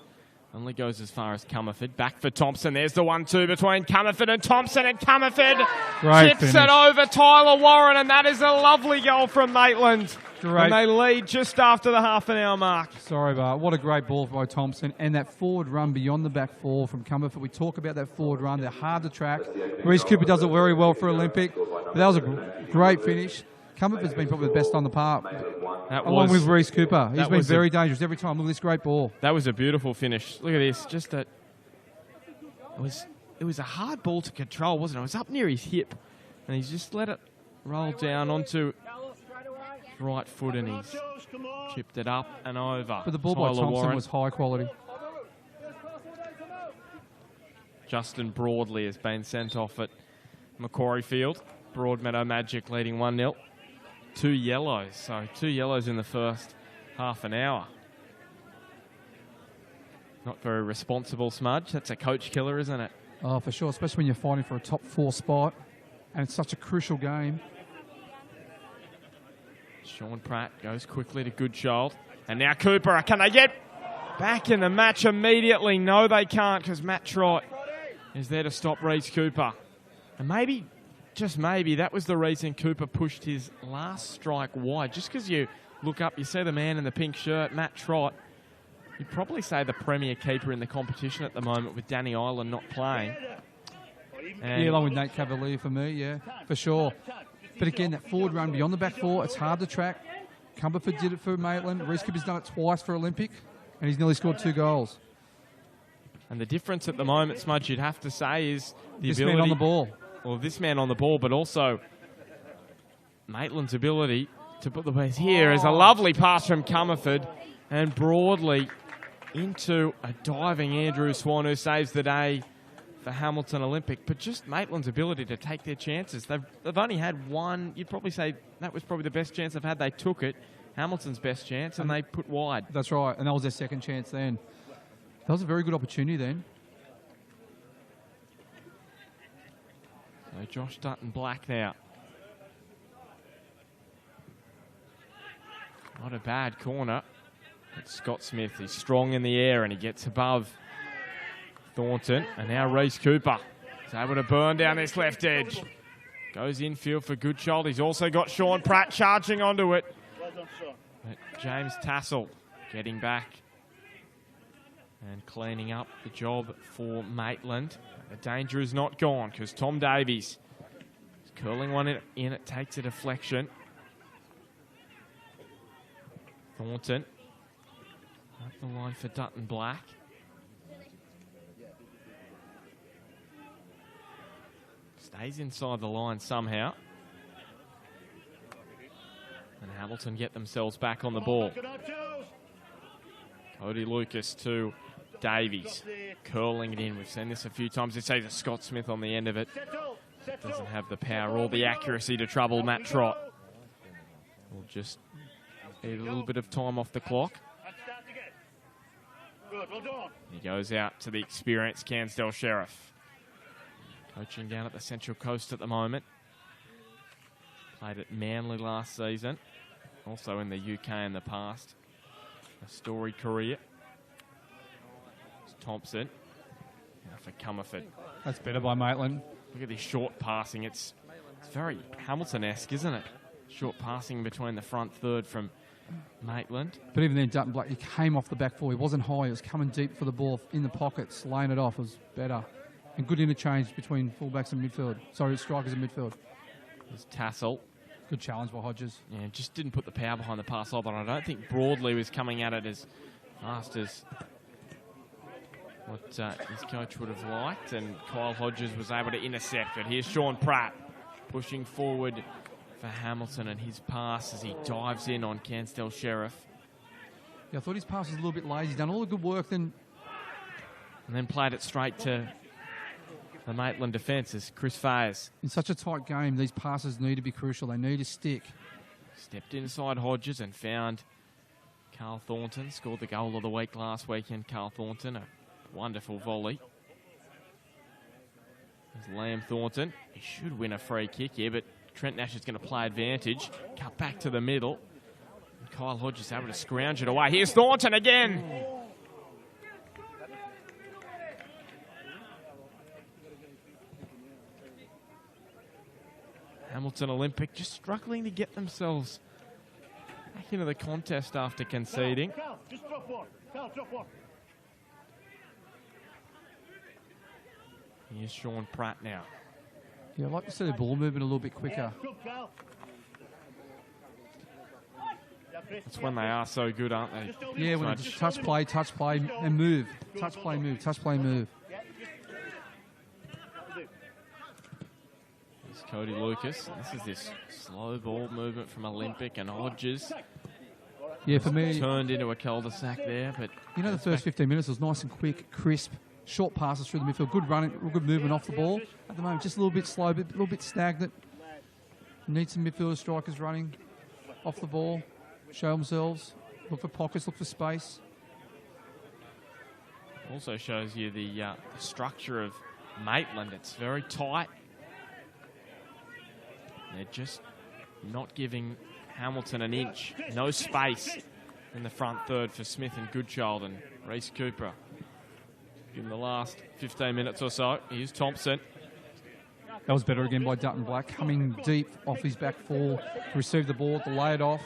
only goes as far as Comerford. Back for Thompson. There's the 1-2 between Comerford and Thompson, and Comerford chips it over Tyler Warren, and that is a lovely goal from Maitland. And they lead just after the half-an-hour mark. Sorry, Bart. What a great ball by Thompson. And that forward run beyond the back four from Comerford. We talk about that forward run. They're hard to track. Reese Cooper does it very well for Olympic. But that was a great finish. Comerford's been probably the best on the park, along with Reese Cooper. He's been very dangerous every time. Look at this great ball. That was a beautiful finish. Look at this. Just that. It was a hard ball to control, wasn't it? It was up near his hip, and he's just let it roll down onto right foot, and he's chipped it up and over. But the ball by Thompson Warren was high quality. Justin Broadley has been sent off at Macquarie Field. Broadmeadow Magic leading 1-0. 2 yellows, so 2 yellows in the first half an hour. Not very responsible, Smudge. That's a coach killer, isn't it? Oh, for sure, especially when you're fighting for a top 4 spot. And it's such a crucial game. Sean Pratt goes quickly to Goodchild. And now Cooper. Can they get back in the match immediately? No, they can't, because Matt Trott is there to stop Reese Cooper. And maybe, just maybe, that was the reason Cooper pushed his last strike wide. Just because you look up, you see the man in the pink shirt, Matt Trott. You'd probably say the premier keeper in the competition at the moment, with Danny Ireland not playing. And yeah, along with Nate Cavalier for me, yeah, for sure. But again, that forward run beyond the back four, it's hard to track. Comerford did it for Maitland. Reese Cooper's done it twice for Olympic, and he's nearly scored 2 goals. And the difference at the moment, Smudge, you'd have to say, is the this ability... man on the ball. Well, this man on the ball, but also Maitland's ability to put the pace here is a lovely pass from Comerford, and Broadley into a diving Andrew Swan, who saves the day for Hamilton Olympic. But just Maitland's ability to take their chances. They've only had one. You'd probably say that was probably the best chance they've had. They took it. Hamilton's best chance, and they put wide. That's right, and that was their second chance then. That was a very good opportunity then. So Josh Dutton Black now. Not a bad corner. It's Scott Smith. He's strong in the air, and he gets above Thornton. And now Reese Cooper is able to burn down this left edge. Goes infield for Goodchild. He's also got Sean Pratt charging onto it. But James Tassel getting back and cleaning up the job for Maitland. The danger is not gone, because Tom Davies is curling one in. It takes a deflection. Thornton up the line for Dutton Black. Stays inside the line somehow. And Hamilton get themselves back on the ball. Cody Lucas to Davies, curling it in. We've seen this a few times. It's either Scott Smith on the end of it. Doesn't have the power or the accuracy to trouble Matt Trott. We'll just need a little bit of time off the clock. good. Well done. He goes out to the experienced Cairnsdale Sheriff. Coaching down at the Central Coast at the moment. Played at Manly last season. Also in the UK in the past. A storied career. It's Thompson. Now for Comerford. That's better by Maitland. Look at this short passing. It's very Hamilton-esque, isn't it? Short passing between the front third from Maitland. But even then, Dutton Black, he came off the back four. He wasn't high. He was coming deep for the ball in the pockets, laying it off. It was better. And good interchange between fullbacks and midfield. Sorry, strikers and midfield. There's Tassel. Good challenge by Hodges. Yeah, just didn't put the power behind the pass either. I don't think Broadley was coming at it as fast as what his coach would have liked. And Kyle Hodges was able to intercept it. Here's Sean Pratt pushing forward for Hamilton, and his pass as he dives in on Cairnsdale Sheriff. Yeah, I thought his pass was a little bit lazy. He's done all the good work then. And then played it straight to the Maitland defence as Chris Fayes. In such a tight game, these passes need to be crucial. They need to stick. Stepped inside Hodges and found Carl Thornton. Scored the goal of the week last weekend, Carl Thornton. A wonderful volley. There's Liam Thornton. He should win a free kick here, but Trent Nash is going to play advantage. Cut back to the middle. And Kyle Hodges able to scrounge it away. Here's Thornton again. Hamilton Olympic just struggling to get themselves back into the contest after conceding. Cal, just drop one. Cal, drop one. Here's Sean Pratt now. Yeah, I'd like to see the ball moving a little bit quicker. Good, Cal. That's when they are so good, aren't they? Yeah, when it's touch play, and move. Touch play, move. Touch play, move. Here's Cody Lucas. This is this slow ball movement from Olympic, and Hodges Yeah, for me, turned into a cul-de-sac there, but you know, the first 15 minutes was nice and quick, crisp, short passes through the midfield, good running, good movement off the ball. At the moment, just a little bit slow, a little bit stagnant. Need some midfielder strikers running off the ball, show themselves, look for pockets, look for space. also shows you the structure of Maitland. It's very tight. They're just not giving Hamilton an inch. No space in the front third for Smith and Goodchild and Reece Cooper. In the last 15 minutes or so, here's Thompson. That was better again by Dutton Black, coming deep off his back four, received the ball, to lay it off.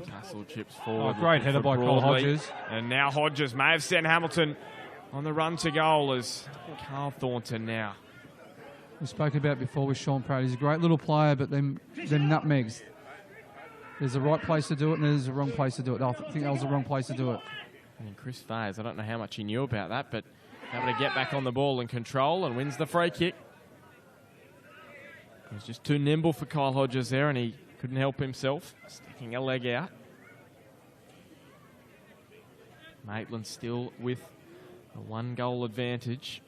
Tassel chips forward. Oh, great header by Cole Hodges. And now Hodges may have sent Hamilton on the run to goal as Carl Thornton now. We spoke about it before with Sean Pratt. He's a great little player, but then nutmegs. There's a right place to do it and there's a wrong place to do it. I think that was the wrong place to do it. And Chris Fayes, I don't know how much he knew about that, but able to get back on the ball and control and wins the free kick. He was just too nimble for Kyle Hodges there and he couldn't help himself, sticking a leg out. Maitland still with a 1-goal advantage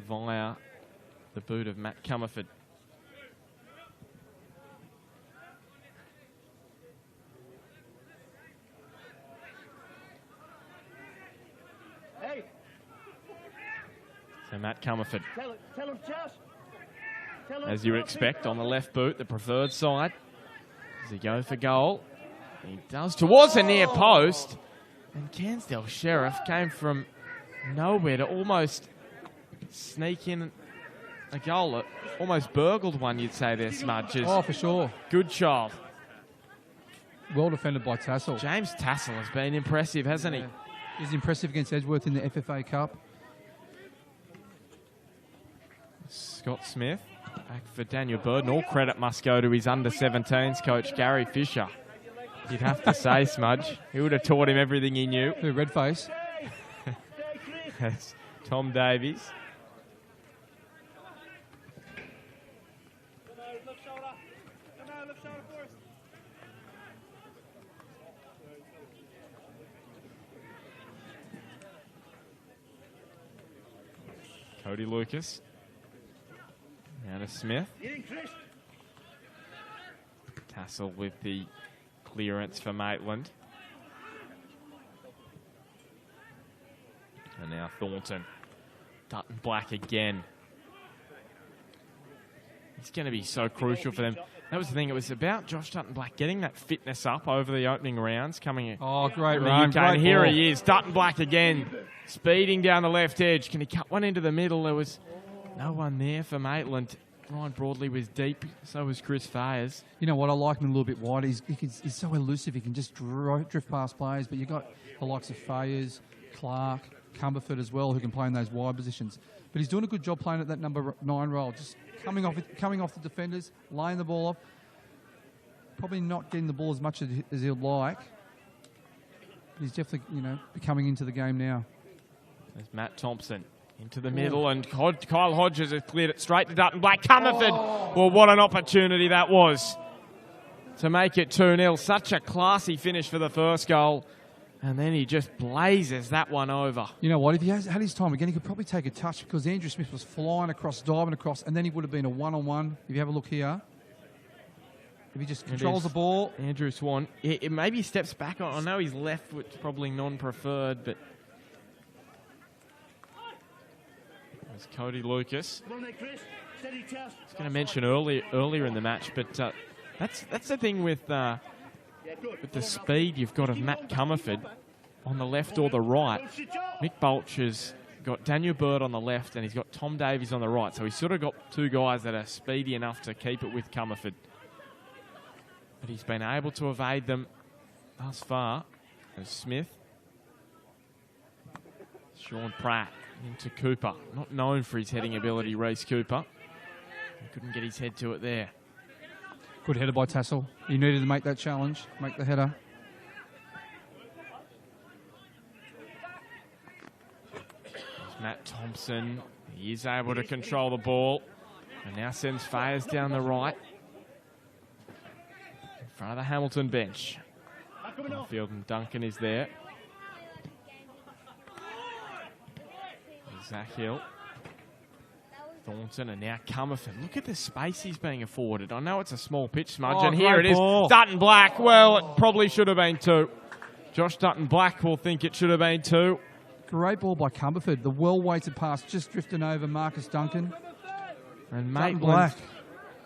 via the boot of Matt Comerford. Hey, So Matt Comerford, tell him, Chas. Tell him, as you expect, on the left boot, the preferred side. Does he go for goal? He does towards the near post. And Cairnsdale Sheriff came from nowhere to almost sneak in a goal. Almost burgled one, you'd say there, Smudges. Oh, for sure. Goodchild. Well defended by Tassel. James Tassel has been impressive, hasn't he? He's impressive against Edgeworth in the FFA Cup. Scott Smith back for Daniel Burden. All credit must go to his under-17s coach, Gary Fisher. You'd have to say, Smudge. He would have taught him everything he knew. Who, red face? That's Tom Davies. Cody Lucas. Now to Smith. Tassel with the clearance for Maitland. And now Thornton. Dutton Black again. He's going to be so crucial for them. That was the thing. It was about Josh Dutton Black getting that fitness up over the opening rounds. Coming in. Oh, great from run. the UK. Great And here ball. he is. Dutton Black again. Speeding down the left edge. Can he cut one into the middle? There was no one there for Maitland. Ryan Broadley was deep. So was Chris Fayers. You know what? I like him a little bit wider. He's so elusive. He can just drift past players. But you've got the likes of Fayers, Clark, Cumberford as well, who can play in those wide positions. But he's doing a good job playing at that number 9 role. Just coming off the defenders, laying the ball off. Probably not getting the ball as much as he'd like. But he's definitely, coming into the game now. There's Matt Thompson into the middle, and Kyle Hodges has cleared it straight to Dutton Black. Cumberford, well, what an opportunity that was to make it 2-0. Such a classy finish for the first goal, and then he just blazes that one over. You know what? If he had his time again, he could probably take a touch because Andrew Smith was flying across, diving across, and then he would have been a one-on-one. If you have a look here. If he just controls the ball. Andrew Swan, it maybe steps back. I know he's left, which is probably non-preferred, but there's Cody Lucas. Come on then, Chris. Steady test. I was going to mention earlier in the match, but that's the thing with the speed you've got of Matt Cumberford on the left or the right. Mick Bulch has got Daniel Bird on the left, and he's got Tom Davies on the right. So he's sort of got two guys that are speedy enough to keep it with Cumberford. But he's been able to evade them thus far. There's Smith. Sean Pratt into Cooper. Not known for his heading ability, Reece Cooper. He couldn't get his head to it there. Good header by Tassel. He needed to make that challenge, make the header. There's Matt Thompson. He is able to control the ball. And now sends Fayers down the right. In front of the Hamilton bench. Field and Duncan is there. Zach Hill. Thornton and now Cumberford. Look at the space he's being afforded. I know it's a small pitch, Smudge, and here it is. Dutton Black. Well, it probably should have been 2. Josh Dutton Black will think it should have been 2. Great ball by Cumberford. The well-weighted pass just drifting over Marcus Duncan. And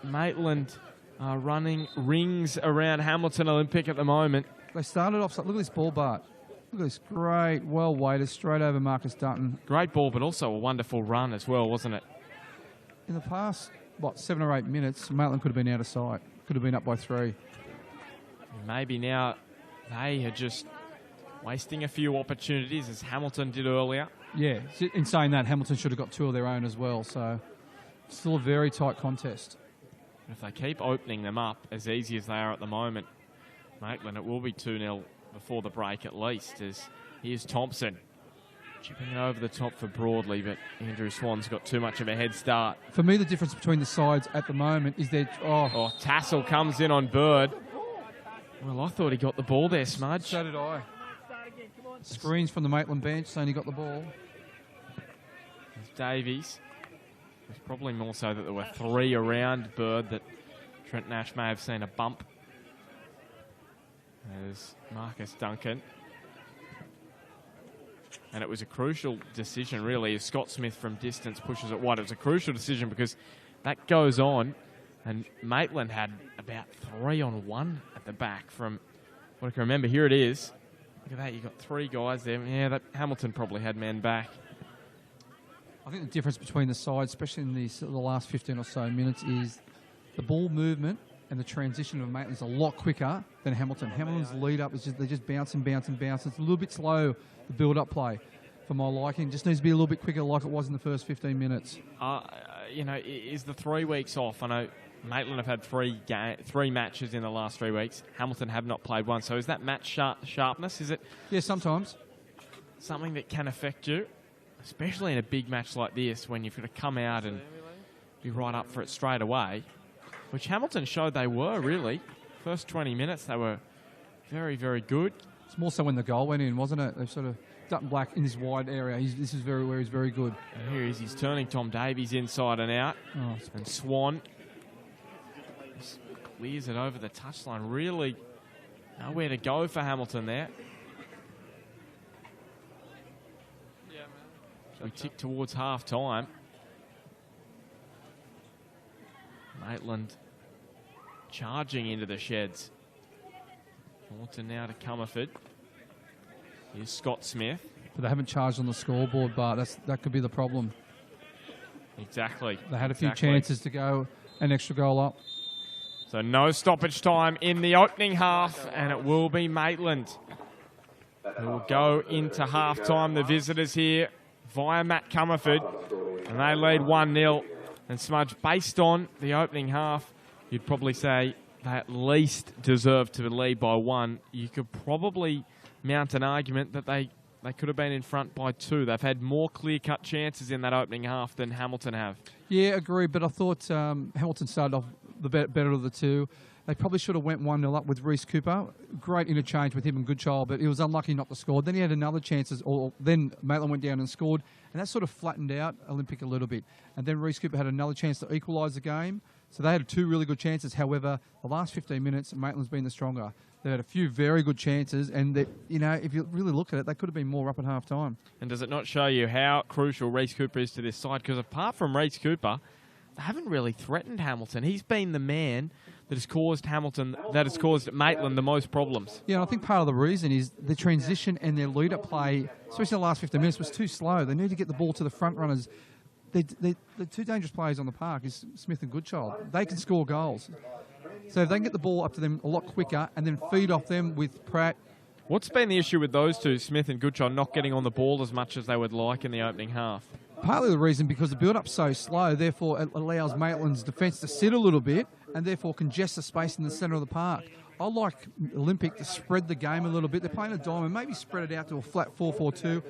Maitland are running rings around Hamilton Olympic at the moment. They started off. Look at this ball, Bart. Look at this great, well-weighted, straight over Marcus Dutton. Great ball, but also a wonderful run as well, wasn't it? In the past, 7 or 8 minutes, Maitland could have been out of sight. Could have been up by 3. Maybe now they are just wasting a few opportunities, as Hamilton did earlier. Yeah, in saying that, Hamilton should have got 2 of their own as well. So, still a very tight contest. If they keep opening them up as easy as they are at the moment, Maitland, it will be 2-0 before the break at least, as here's Thompson. Chipping it over the top for Broadley, but Andrew Swan's got too much of a head start. For me, the difference between the sides at the moment is that... Oh, Tassel comes in on Bird. Well, I thought he got the ball there, Smudge. So did I. Screens from the Maitland bench saying he got the ball. There's Davies. It's probably more so that there were 3 around Bird that Trent Nash may have seen a bump. There's Marcus Duncan. And it was a crucial decision, really, as Scott Smith from distance pushes it wide. It was a crucial decision because that goes on, and Maitland had about 3-on-1 at the back from what I can remember. Here it is. Look at that. You've got 3 guys there. Yeah, Hamilton probably had men back. I think the difference between the sides, especially in the last 15 or so minutes, is the ball movement and the transition of Maitland is a lot quicker than Hamilton. Hamilton's lead up is they're just bouncing. It's a little bit slow, the build-up play, for my liking. Just needs to be a little bit quicker like it was in the first 15 minutes. Is the 3 weeks off? I know Maitland have had 3 matches in the last 3 weeks. Hamilton have not played one. So is that match sharpness? Is it? Yeah, sometimes. Something that can affect you, especially in a big match like this when you've got to come out and be right up for it straight away, which Hamilton showed they were, really. First 20 minutes, they were very, very good. It's more so when the goal went in, wasn't it? They sort of... Dutton Black in this wide area. This is where he's very good. And here he is. He's turning Tom Davies inside and out. Oh, and Swan clears it over the touchline. Really nowhere to go for Hamilton there. We tick towards half-time. Maitland charging into the sheds. Thornton now to Comerford. Here's Scott Smith. But they haven't charged on the scoreboard, but that could be the problem. Exactly. They had a few chances to go an extra goal up. So no stoppage time in the opening half, and it will be Maitland who will go into half-time. The visitors here via Matt Comerford, and they lead 1-0. And Smudge, based on the opening half, you'd probably say they at least deserve to lead by 1. You could probably mount an argument that they could have been in front by 2. They've had more clear-cut chances in that opening half than Hamilton have. Yeah, agree, but I thought Hamilton started off the better of the two. They probably should have went 1-0 up with Reece Cooper. Great interchange with him and Goodchild, but he was unlucky not to score. Then he had another chances, or then Maitland went down and scored, and that sort of flattened out Olympic a little bit. And then Reece Cooper had another chance to equalise the game. So they had 2 really good chances. However, the last 15 minutes, Maitland's been the stronger. They had a few very good chances, and that, you know, if you really look at it, they could have been more up at half time. And does it not show you how crucial Reece Cooper is to this side? Because apart from Reece Cooper, they haven't really threatened Hamilton. He's been the man that has caused Maitland the most problems. Yeah, and I think part of the reason is the transition and their lead-up play, especially in the last 15 minutes, was too slow. They need to get the ball to the front runners. The 2 dangerous players on the park is Smith and Goodchild. They can score goals. So if they can get the ball up to them a lot quicker and then feed off them with Pratt. What's been the issue with those two, Smith and Goodchild, not getting on the ball as much as they would like in the opening half? Partly the reason because the build-up's so slow, therefore it allows Maitland's defence to sit a little bit and therefore congest the space in the centre of the park. I like Olympic to spread the game a little bit. They're playing a diamond, maybe spread it out to a flat 4-4-2.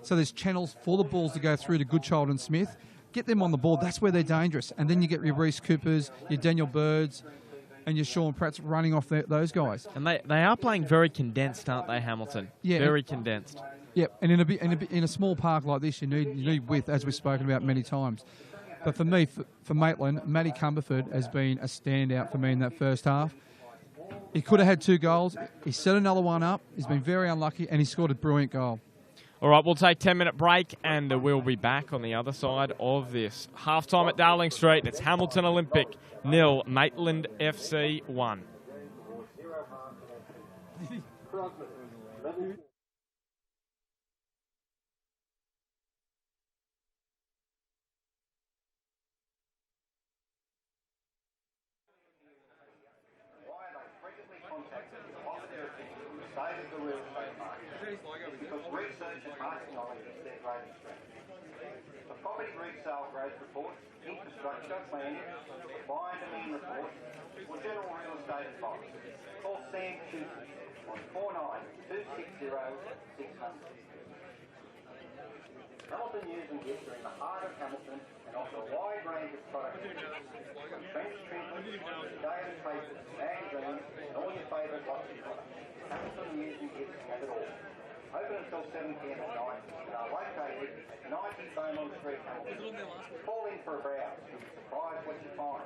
So there's channels for the balls to go through to Goodchild and Smith. Get them on the ball. That's where they're dangerous. And then you get your Reece Coopers, your Daniel Birds, and your Sean Pratts running off those guys. And they are playing very condensed, aren't they, Hamilton? Yeah. Very condensed. Yep, and in a small park like this, you need width, as we've spoken about many times. But for me, for Maitland, Matty Comerford has been a standout for me in that first half. He could have had 2 goals. He set another one up. He's been very unlucky, and he scored a brilliant goal. All right, we'll take a 10-minute break, and we'll be back on the other side of this. Half-time at Darling Street. It's Hamilton Olympic 0, Maitland FC 1. The property resale growth report, infrastructure planning, buy and mean report, or general real estate advice. Call Sam Tuesday on 49260600. Hamilton News and Gifts are in the heart of Hamilton and offer a wide range of products from French trinkets, daily papers, magazines, and all your favourite luxury products. Hamilton News and Gifts have it all. Open until 7 p.m. at night and are located at 90 Beaumont Street, Hamilton. Call in for a browse. You'll be surprised what you find.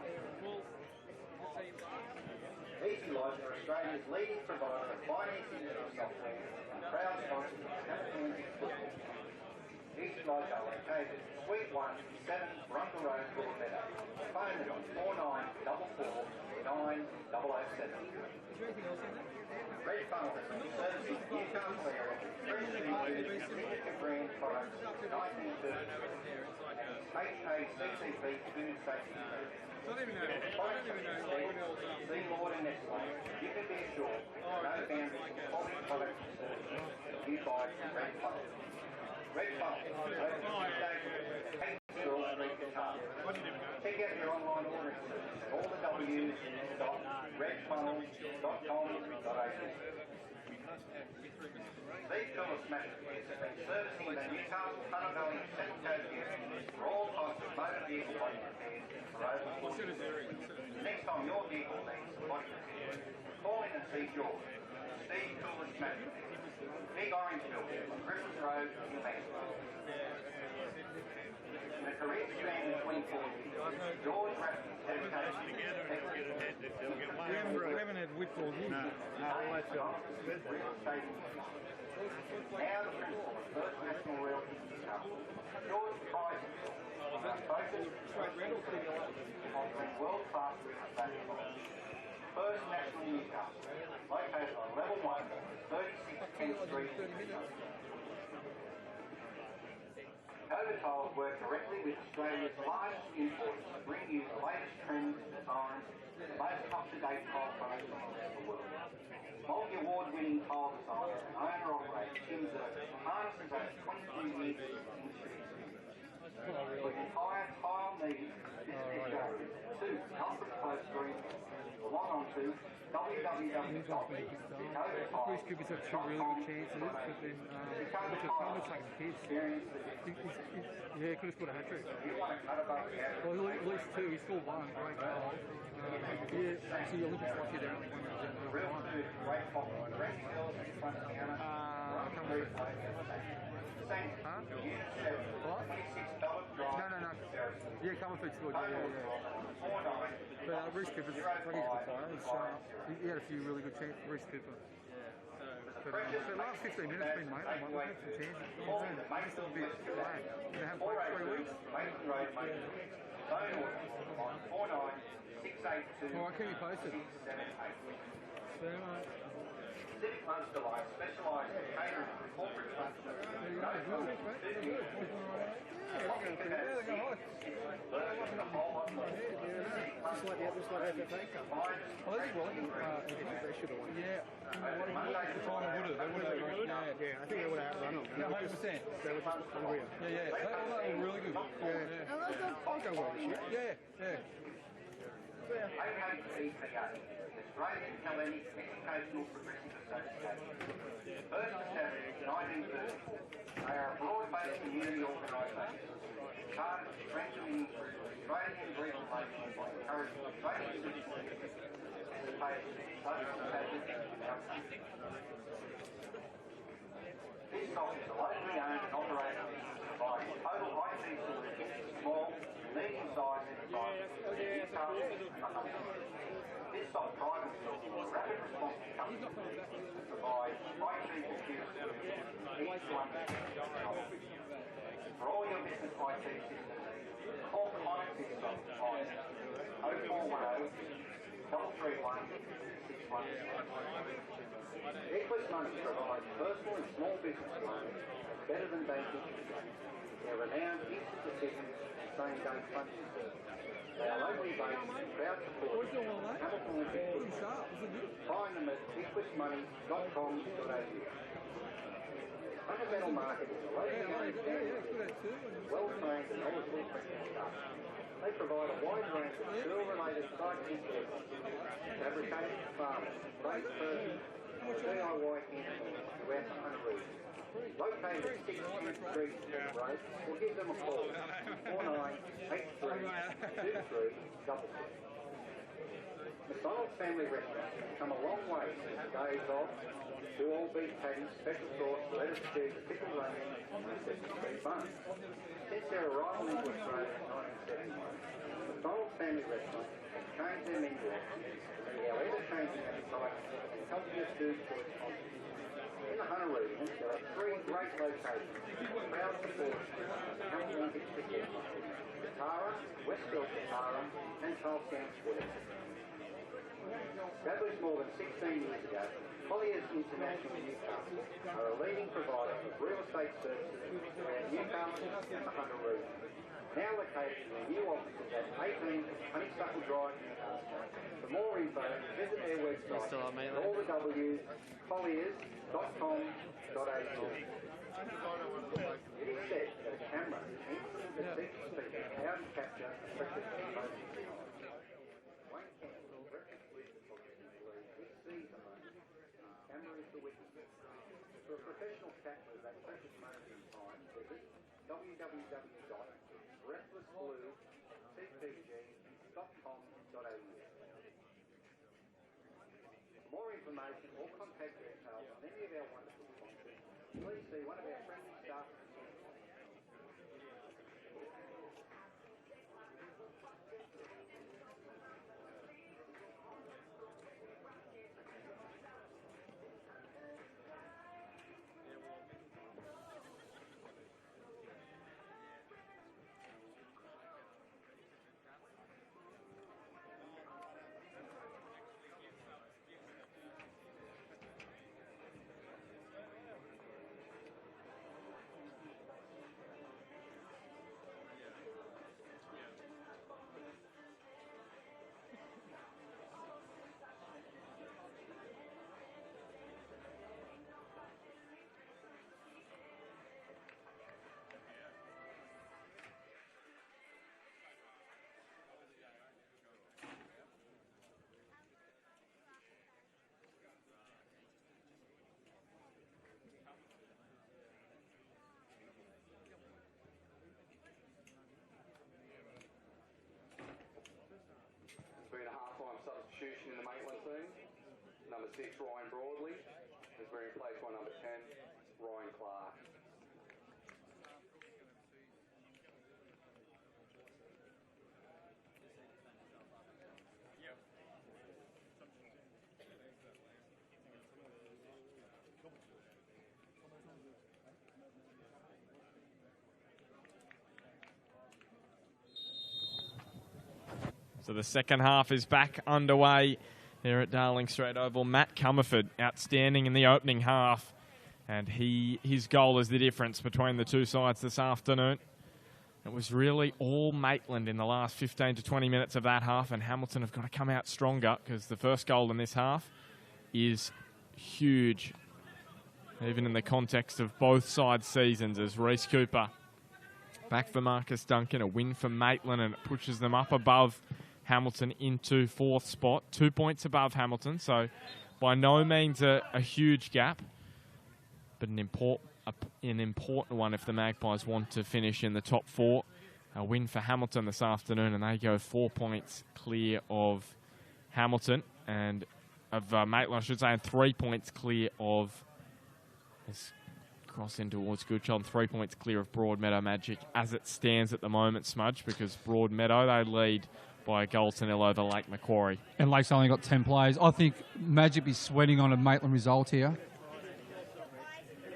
Easy Life are Australia's leading provider of financing software and proud sponsors of Hamilton football. Easy Life are located at Suite 1, 7 Brunker Road, Broadmeadow. Phone them on 4944 9007. Red Funnel has been servicing Newcastle area, significant brand products since 1930. HACCP Food Safety Group. Products such as Sea Lord and Nestle, you can be assured no boundaries of quality products and services that you buy from Red Funnel. Red Funnel, open 6 days a week, 8 Shore Street, Qatar. Check out your online ordering service at all the www.redfunnel.com.au. These Phillips mattresses have been servicing the Newcastle, Hunter Valley and Central Coast areas for all types of motor vehicle body repairs for over 40 years. Next time your vehicle needs a body repair, call in and see George, Steve Coolidge Mattresses, Big Orange Building on Griffith Road in Maitland. In a career span of 24 years, George Raffing's dedication to we haven't had Whitfall here. Now the principal of First National Realty Newcastle, George Prizes, our focus on world-class basketball. First National Newcastle, located on level 1, 36 Kent Street. Overtiles work directly with Australia's largest importers to bring you the latest trends, designs, and the most up-to-date tile products from around the world. Multi-award-winning tile designer and owner-operator Tim Zerber harnesses over 23 years of industry experience. For your entire tile needs, visit their showroom, 2 Comfort Close Street, or log on to Bruce Cooper's had 2 really good chances, but then Palmer's taking the kids. Yeah, he could have scored a hat-trick. Well, at least 2. He scored 1. Great goal. Yeah, so the Olympics lucky they're only 1 minute down the line. I can't remember. Huh? What? No. Yeah, Comerford's good. Yeah. But Reece Cooper's he's a good player. He had a few really good chances. Reece Cooper. But the last 15 minutes been Maitland. We've had some chances. Just a bit flat. They have played 3 weeks. All right, keep me posted. Civic Lunch Delight specialises in catering for corporate customers. Just like FFA Cup. Well, they did well. They should have won. Yeah. Yeah, I think they would have run them. Yeah, 100%. They were just unreal. Yeah. They were really good. Yeah. I'll go well this year. Yeah. AHEPA, the Australian Hellenic Educational Progressive Association. First established in 1930, they are a broad-based community organisation chartered to strengthen the interest of Australian relations by encouraging Australian citizens to participate in social status in our country. This stock is a locally owned and operated business providing total IT solutions to small, medium-sized enterprises in Newcastle and the country. This stock prides itself on a rapid response to customers and provides IT computer solutions each one. For all your business IT systems needs, call Connect Stock on 0410 331 616. Equus Money provides personal and small business loans better than banking. They're renowned instant decisions and same-day funding service. They are locally based and proud supporters of Hamilton Olympic football. Find them at equusmoney.com.au. Fundamental Market is a locally owned business, well-trained and knowledgeable professional staff. They provide a wide range of skill-related site services, fabricating, farmers, tradespersons, DIY installs throughout the Hunter region. Located at 6 Street, Road, or give them a call, 4983 McDonald's Family Restaurant has come a long way since the days of 2 all-beef patties, special sauce, lettuce, cheese, pickled onions, and Sesame Street buns. Since their arrival into Australia in 1971, McDonald's Family Restaurant has changed their menu options to meet our ever-changing appetite and healthiest food choice options. In the Hunter region, there are 3 great locations, proud supporters of the Hamilton Olympic football team: Tara, Westfield Tara, and Charlestown Square. Established more than 16 years ago, Colliers International Newcastle are a leading provider of real estate services around Newcastle and the Hunter region. Now located in their new offices at 18 Honeysuckle Drive, Newcastle. For more info, visit their website at all the W's, colliers.com.au. It is said that a camera is infinitely that teaches people how to capture a precious moment. One camera represents the possibility which sees a moment. Camera is the witness. For a professional capture of that precious moment in time, visit www.breathlessbluetpg.com.au. For more information or contact details on any of our wonderful sponsors, please see one of our friendly staff. 6, Ryan Broadley. Is being replaced by number 10, Ryan Clark. So the second half is back underway here at Darling Straight Oval. Matt Comerford outstanding in the opening half, and his goal is the difference between the two sides this afternoon. It was really all Maitland in the last 15 to 20 minutes of that half, and Hamilton have got to come out stronger because the first goal in this half is huge, even in the context of both sides' seasons, as Reece Cooper back for Marcus Duncan, a win for Maitland, and it pushes them up above Hamilton into 4th spot, 2 points above Hamilton, so by no means a huge gap, but an important one if the Magpies want to finish in the top 4. A win for Hamilton this afternoon, and they go 4 points clear of Hamilton, and of Maitland, I should say, and 3 points clear of, let's cross in towards Goodchild, 3 points clear of Broadmeadow Magic as it stands at the moment, Smudge, because Broadmeadow, they lead by a goal to nil over Lake Macquarie. And Lake's only got 10 players. I think Magic be sweating on a Maitland result here,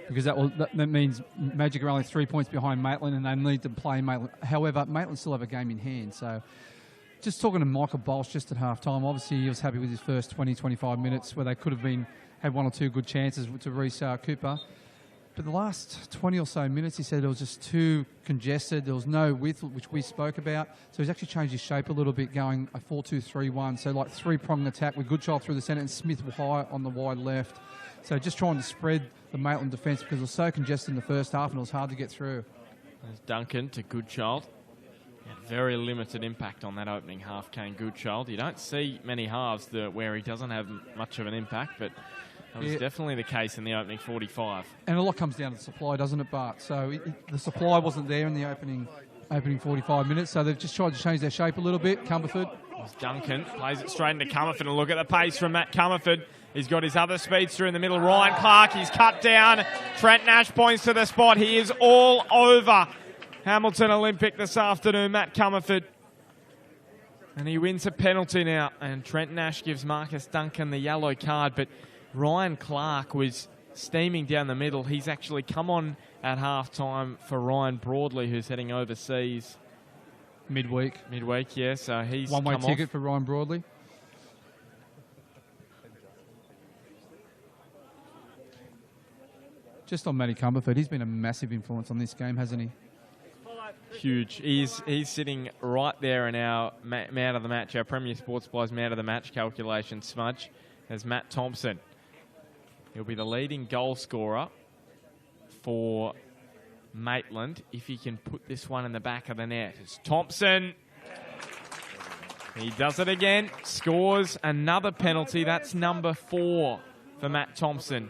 because that means Magic are only 3 points behind Maitland, and they need to play Maitland. However, Maitland still have a game in hand. So just talking to Michael Bolsh just at half-time, obviously he was happy with his first 20, 25 minutes where they could have had 1 or 2 good chances to Reece Cooper. But the last 20 or so minutes, he said it was just too congested. There was no width, which we spoke about. So he's actually changed his shape a little bit, going a 4-2-3-1. So like 3-pronged attack with Goodchild through the centre and Smith high on the wide left. So just trying to spread the Maitland defence because it was so congested in the first half and it was hard to get through. There's Duncan to Goodchild. Very limited impact on that opening half, Kane Goodchild. You don't see many halves where he doesn't have much of an impact, but that was definitely the case in the opening 45. And a lot comes down to supply, doesn't it, Bart? So the supply wasn't there in the opening 45 minutes, so they've just tried to change their shape a little bit. Comerford. Duncan plays it straight into Comerford, and look at the pace from Matt Comerford. He's got his other speedster in the middle, Ryan Clark. He's cut down. Trent Nash points to the spot. He is all over Hamilton Olympic this afternoon, Matt Comerford. And he wins a penalty now, and Trent Nash gives Marcus Duncan the yellow card, but Ryan Clark was steaming down the middle. He's actually come on at half-time for Ryan Broadley, who's heading overseas. Midweek, yeah, so he's one-way come ticket off. for Ryan Broadley. Just on Matty Comerford, he's been a massive influence on this game, hasn't he? Huge. He's sitting right there in our man of the match, our Premier Sports Supplies man of the match calculation, Smudge, as Matt Thompson. He'll be the leading goal scorer for Maitland if he can put this one in the back of the net. It's Thompson. He does it again. Scores another penalty. That's number 4 for Matt Thompson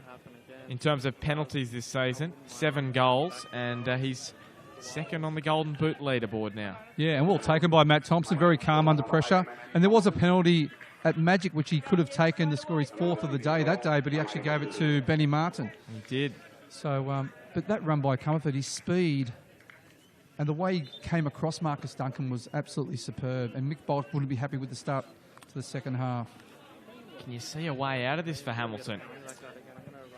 in terms of penalties this season. 7 goals, and he's second on the Golden Boot leaderboard now. Yeah, and well taken by Matt Thompson. Very calm under pressure. And there was a penalty at Magic, which he could have taken to score his 4th of the day that day, but he actually gave it to Benny Martin. He did. So, but that run by Comerford, his speed and the way he came across Marcus Duncan was absolutely superb. And Mick Bolt wouldn't be happy with the start to the second half. Can you see a way out of this for Hamilton?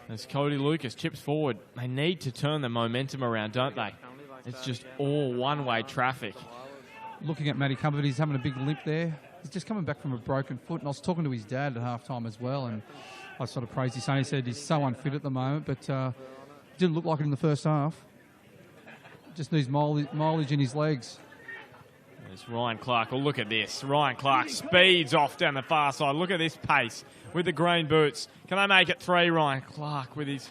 As Cody Lucas chips forward, they need to turn the momentum around, don't they? It's just all one-way traffic. Looking at Matty Comerford, he's having a big limp there. He's just coming back from a broken foot, and I was talking to his dad at halftime as well, and I sort of praised his son. He said he's so unfit at the moment, but didn't look like it in the first half. Just needs mileage in his legs. There's Ryan Clark. Oh, look at this. Ryan Clark speeds off down the far side. Look at this pace with the green boots. Can they make it 3? Ryan Clark with his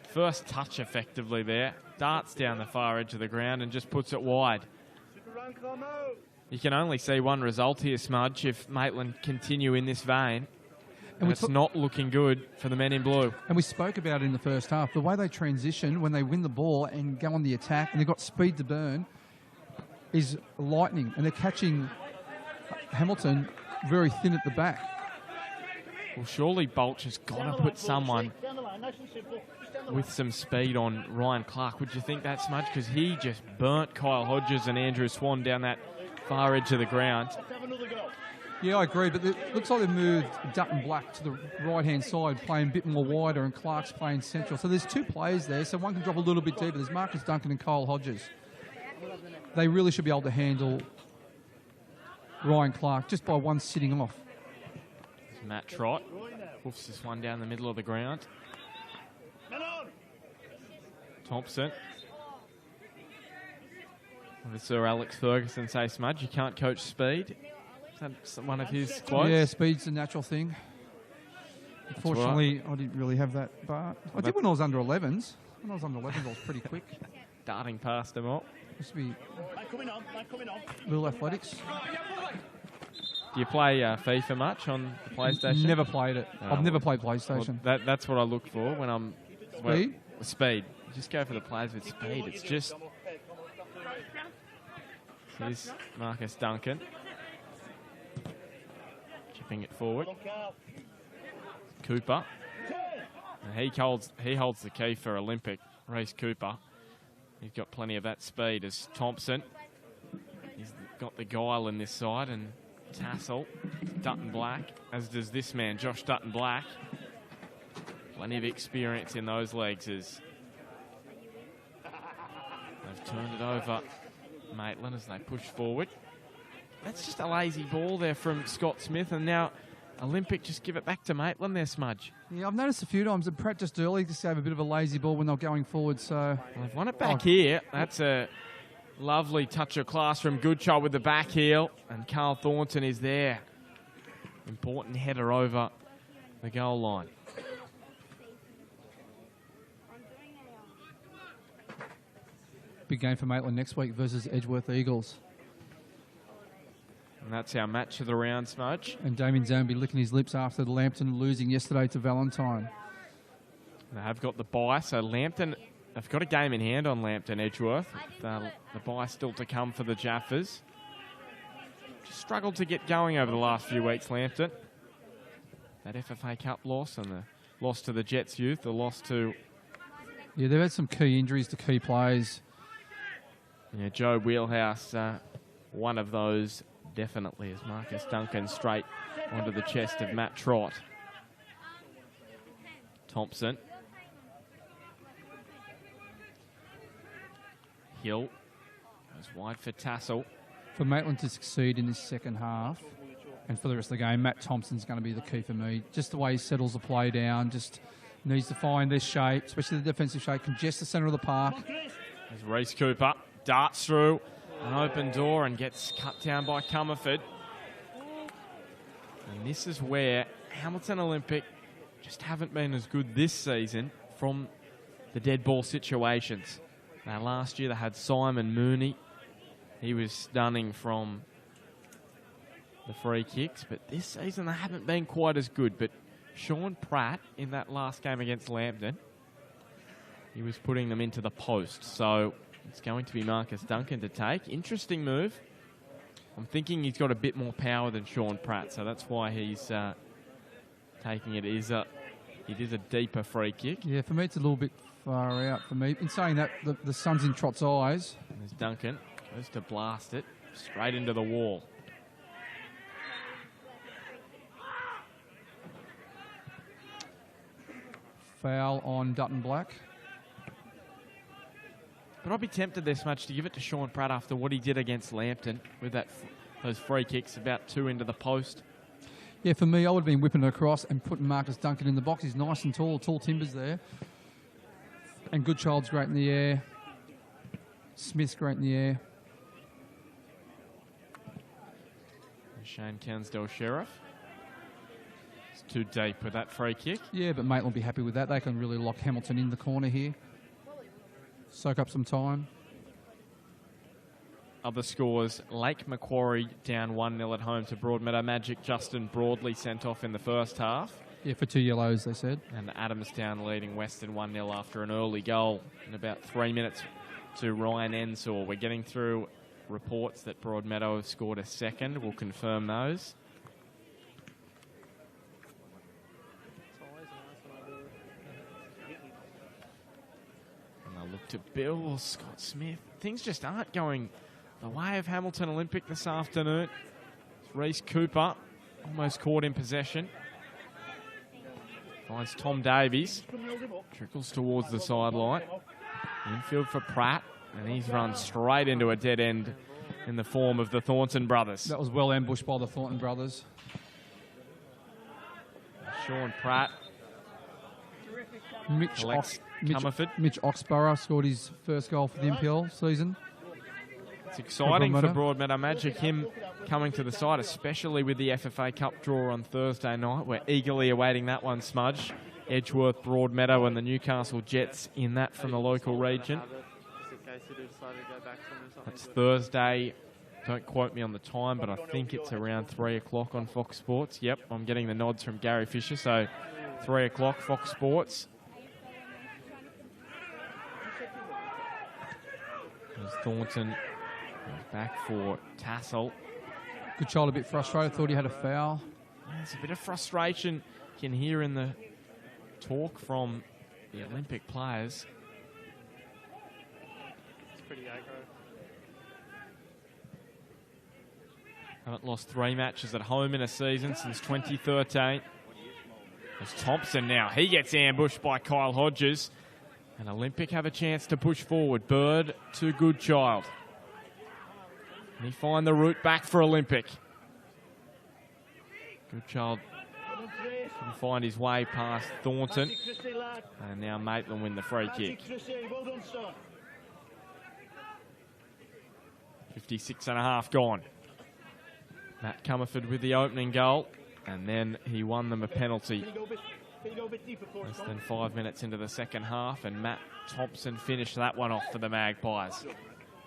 first touch effectively there. Darts down the far edge of the ground and just puts it wide. You can only see one result here, Smudge, if Maitland continue in this vein. And it's not looking good for the men in blue. And we spoke about it in the first half. The way they transition when they win the ball and go on the attack, and they've got speed to burn, is lightning. And they're catching Hamilton very thin at the back. Well, surely Bolch has got to put someone Down the line, nice and simple. Just down the line. with some speed on Ryan Clark. Would you think that, Smudge? Because he just burnt Kyle Hodges and Andrew Swan down that far edge of the ground. Let's have another go. Yeah, I agree, but it looks like they've moved Dutton Black to the right-hand side, playing a bit more wider, and Clark's playing central. So there's two players there, so one can drop a little bit deeper. There's Marcus Duncan and Kyle Hodges. They really should be able to handle Ryan Clark just by one sitting off. There's Matt Trott. Hoofs this one down the middle of the ground. Men on. Thompson. What did Sir Alex Ferguson say, Smudge? You can't coach speed. Is that one of his quotes? Yeah, speed's a natural thing. Unfortunately, I didn't really have that, but I did when I was under 11s. When I was under 11s, I was pretty quick. Darting past them all. Used to be Man coming on. Man coming on. little athletics. Do you play FIFA much on the PlayStation? Never played it. Oh, I've never played PlayStation. Well, that's what I look for when I'm... Speed? Speed. Just go for the players with speed. It's just... Here's Marcus Duncan. Chipping it forward. Look out. Cooper. And he holds the key for Olympic. Reece Cooper. He's got plenty of that speed as Thompson. He's got the guile in this side, and Tassel, Dutton Black, as does this man, Josh Dutton Black. Plenty of experience in those legs as they've turned it over Maitland as they push forward. That's just a lazy ball there from Scott Smith, and now Olympic just give it back to Maitland there, Smudge. Yeah, I've noticed a few times that Pratt just early just gave a bit of a lazy ball when they're going forward, so... Well, they've won it back here. That's a lovely touch of class from Goodchild with the back heel, and Carl Thornton is there. Important header over the goal line. Big game for Maitland next week versus Edgeworth Eagles. And that's our match of the round, Smudge. And Damien Zambi licking his lips after the Lambton losing yesterday to Valentine. They have got the bye, so Lambton have got a game in hand on Lambton Edgeworth. The bye still to come for the Jaffers. Just struggled to get going over the last few weeks, Lambton. That FFA Cup loss and the loss to the Jets youth, the loss to... Yeah, they've had some key injuries to key players. Yeah, Joe Wheelhouse, one of those definitely, as Marcus Duncan straight onto the chest of Matt Trott. Thompson. Hill goes wide for Tassel. For Maitland to succeed in this second half, and for the rest of the game, Matt Thompson's going to be the key for me. Just the way he settles the play down, just needs to find this shape, especially the defensive shape, congest the centre of the park. There's Reece Cooper, darts through an open door and gets cut down by Comerford. And this is where Hamilton Olympic just haven't been as good this season from the dead ball situations. Now, last year they had Simon Mooney. He was stunning from the free kicks, but this season they haven't been quite as good. But Sean Pratt, in that last game against Lambton, he was putting them into the post. So it's going to be Marcus Duncan to take. Interesting move. I'm thinking he's got a bit more power than Sean Pratt, so that's why he's taking it. It is a deeper free kick. Yeah, for me it's a little bit far out for me. In saying that, the sun's in Trott's eyes. And there's Duncan. Goes to blast it straight into the wall. Foul on Dutton Black. But I'd be tempted this much to give it to Sean Pratt after what he did against Lambton with those free kicks, about 2 into the post. Yeah, for me, I would have been whipping it across and putting Marcus Duncan in the box. He's nice and tall timbers there. And Goodchild's great in the air. Smith's great in the air. Shane Cansdale Sheriff. It's too deep with that free kick. Yeah, but Maitland will be happy with that. They can really lock Hamilton in the corner here. Soak up some time. Other scores, Lake Macquarie down 1-0 at home to Broadmeadow Magic. Justin Broadley sent off in the first half. Yeah, for 2 yellows, they said. And Adamstown leading Western 1-0 after an early goal in about 3 minutes to Ryan Ensor. We're getting through reports that Broadmeadow have scored a second. We'll confirm those. to Bill or Scott Smith. Things just aren't going the way of Hamilton Olympic this afternoon. Reece Cooper almost caught in possession. Finds Tom Davies. Trickles towards the sideline. Infield for Pratt. And he's run straight into a dead end in the form of the Thornton brothers. That was well ambushed by the Thornton brothers. Sean Pratt. Mitch Comerford. Oxborough scored his first goal for the NPL season. It's exciting for Broadmeadow Magic, him coming to the side, especially with the FFA Cup draw on Thursday night. We're eagerly awaiting that one, Smudge. Edgeworth, Broadmeadow and the Newcastle Jets in that from the local region. That's Thursday. Don't quote me on the time, but I think it's around 3 o'clock on Fox Sports. Yep, I'm getting the nods from Gary Fisher, so 3 o'clock, Fox Sports. There's Thornton back for Tassel. Good child, a bit frustrated, thought he had a foul. There's a bit of frustration you can hear in the talk from the Olympic players. It's pretty aggro. Haven't lost 3 matches at home in a season since 2013. There's Thompson now. He gets ambushed by Kyle Hodges. And Olympic have a chance to push forward. Bird to Goodchild. And he find the route back for Olympic. Goodchild can find his way past Thornton. And now Maitland win the free kick. 56.5 gone. Matt Comerford with the opening goal. And then he won them a penalty. Less than 5 minutes into the second half, and Matt Thompson finished that one off for the Magpies.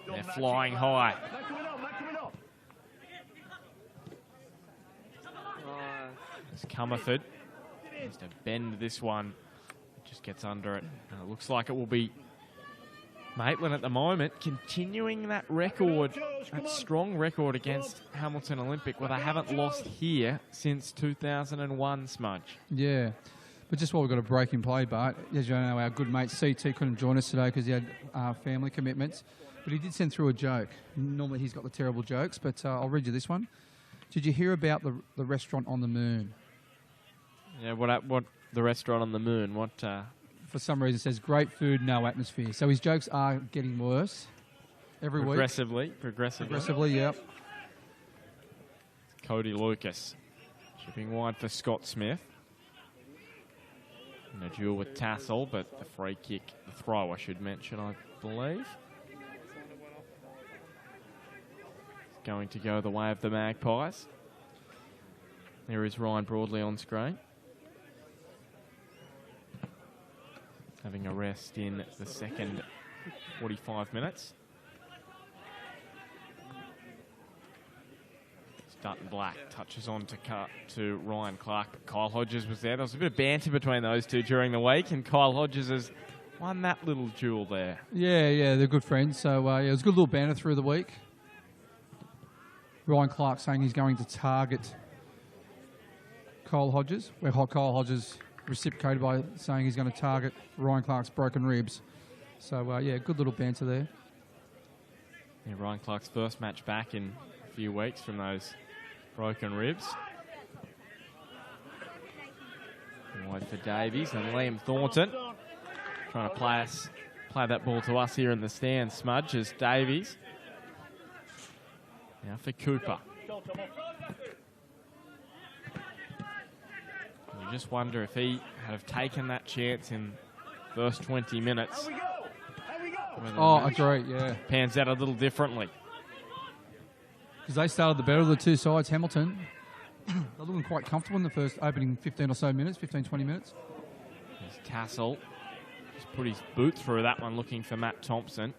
They're flying high. It's Comerford. Has to bend this one. Just gets under it. And it looks like it will be Maitland at the moment, continuing that record, that strong record against Hamilton Olympic, where they haven't lost here since 2001, Smudge. Yeah. But just while we've got a break in play, Bart, as you know, our good mate CT couldn't join us today because he had family commitments. But he did send through a joke. Normally he's got the terrible jokes, but I'll read you this one. Did you hear about the restaurant on the moon? Yeah, what the restaurant on the moon? What? For some reason it says great food, no atmosphere. So his jokes are getting worse every week. Progressively, yep. Cody Lucas chipping wide for Scott Smith. In a duel with Tassel, but the free kick, the throw I should mention, I believe. It's going to go the way of the Magpies. There is Ryan Broadley on screen. Having a rest in the second 45 minutes. Dutton Black touches on to Ryan Clark, but Kyle Hodges was there. There was a bit of banter between those two during the week, and Kyle Hodges has won that little duel there. Yeah, they're good friends. So, it was a good little banter through the week. Ryan Clark saying he's going to target Kyle Hodges, where Kyle Hodges reciprocated by saying he's going to target Ryan Clark's broken ribs. So, good little banter there. Yeah, Ryan Clark's first match back in a few weeks from those broken ribs. Wide for Davies and Liam Thornton trying to play that ball to us here in the stand. Smudge as Davies. Now for Cooper. You just wonder if he had have taken that chance in the first 20 minutes. Oh, agree, yeah. Pans out a little differently. Because they started the better of the two sides. Hamilton, they're looking quite comfortable in the first opening 15 or so minutes, 15, 20 minutes. There's Tassel. Just put his boot through that one looking for Matt Thompson.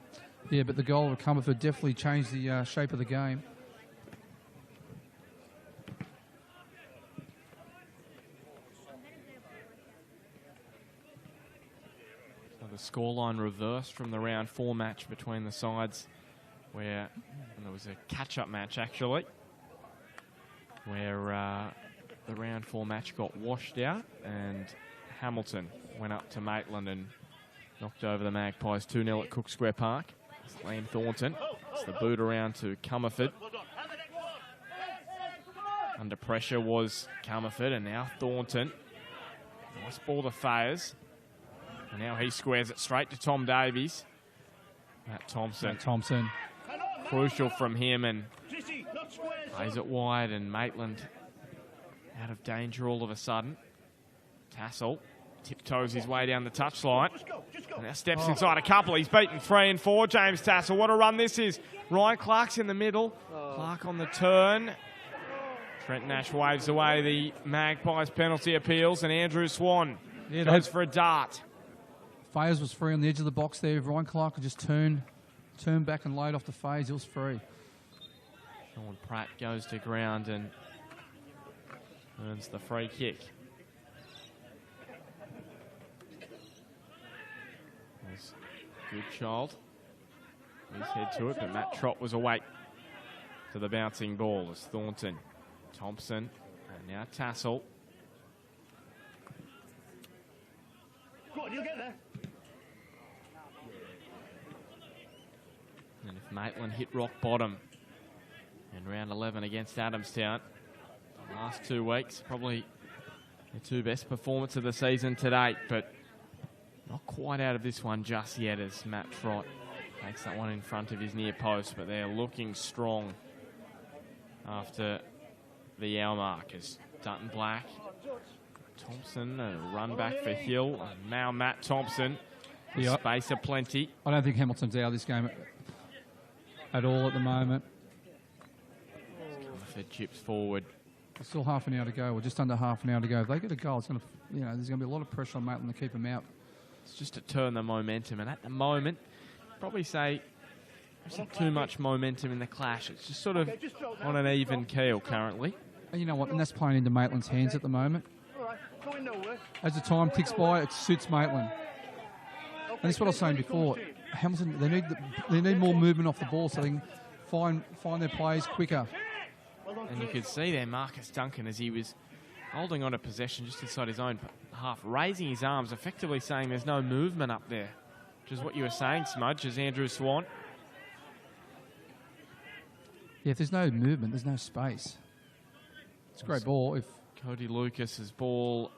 Yeah, but the goal of Comerford definitely changed the shape of the game. So the scoreline reversed from the round 4 match between the sides, where there was a catch-up match, actually, where the round 4 match got washed out and Hamilton went up to Maitland and Knocked over the Magpies 2-0 at Cook Square Park. Liam Thornton. It's the boot around to Comerford. Under pressure was Comerford, and now Thornton. Nice ball to Fayers. And now he squares it straight to Tom Davies. Matt Thompson. Crucial from him, and plays it wide, and Maitland out of danger all of a sudden. Tassel tiptoes his way down the touchline. And now steps inside a couple. He's beaten 3 and 4. James Tassel. What a run this is. Ryan Clark's in the middle. Clark on the turn. Trent Nash waves away the Magpies penalty appeals, and Andrew Swan goes for a dart. Fayers was free on the edge of the box there. Ryan Clark could just turn back and load off the Fayers. He was free. Sean Pratt goes to ground and earns the free kick. Good child. He's head to it, but Matt Trott was awake to the bouncing ball as Thornton, Thompson, and now Tassel. Go on, you'll get there. And if Maitland hit rock bottom in round 11 against Adamstown, the last 2 weeks, probably the 2 best performances of the season to date, but not quite out of this one just yet as Matt Trott takes that one in front of his near post, but they're looking strong after the hour mark as Dutton Black, Thompson, a run back for Hill, and now Matt Thompson. Space aplenty. I don't think Hamilton's out of this game at all at the moment. Comerford chips forward. There's still half an hour to go, or just under half an hour to go. If they get a goal, it's going to, there's going to be a lot of pressure on Maitland to keep him out. It's just to turn the momentum, and at the moment, probably say there's not too much momentum in the clash. It's just sort of on an even keel currently. And you know what? And that's playing into Maitland's hands at the moment. As the time ticks by, it suits Maitland. And that's what I was saying before. Hamilton, they need more movement off the ball so they can find their plays quicker. And you could see there Marcus Duncan as he was holding on to possession just inside his own half, raising his arms, effectively saying there's no movement up there, which is what you were saying, Smudge, as Andrew Swan. Yeah, if there's no movement, there's no space. It's a great ball. If Cody Lucas's ball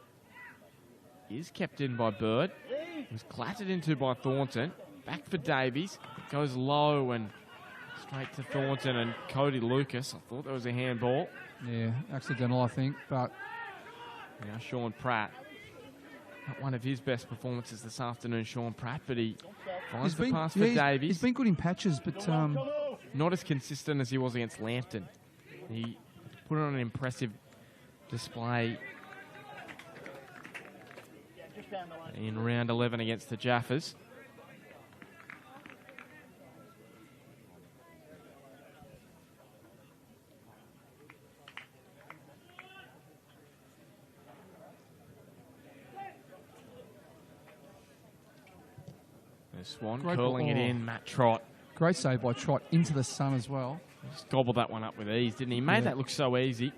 is kept in by Bird. It was clattered into by Thornton. Back for Davies. Goes low and straight to Thornton and Cody Lucas. I thought that was a handball. Yeah, accidental, I think, but now Sean Pratt. Not one of his best performances this afternoon, Sean Pratt, but he finds the pass for Davies. He's been good in patches, but not as consistent as he was against Lambton. He put on an impressive display in round 11 against the Jaffers. There's Swan curling it in, Matt Trott. Great save by Trott into the sun as well. Just gobbled that one up with ease, didn't he? Made that look so easy.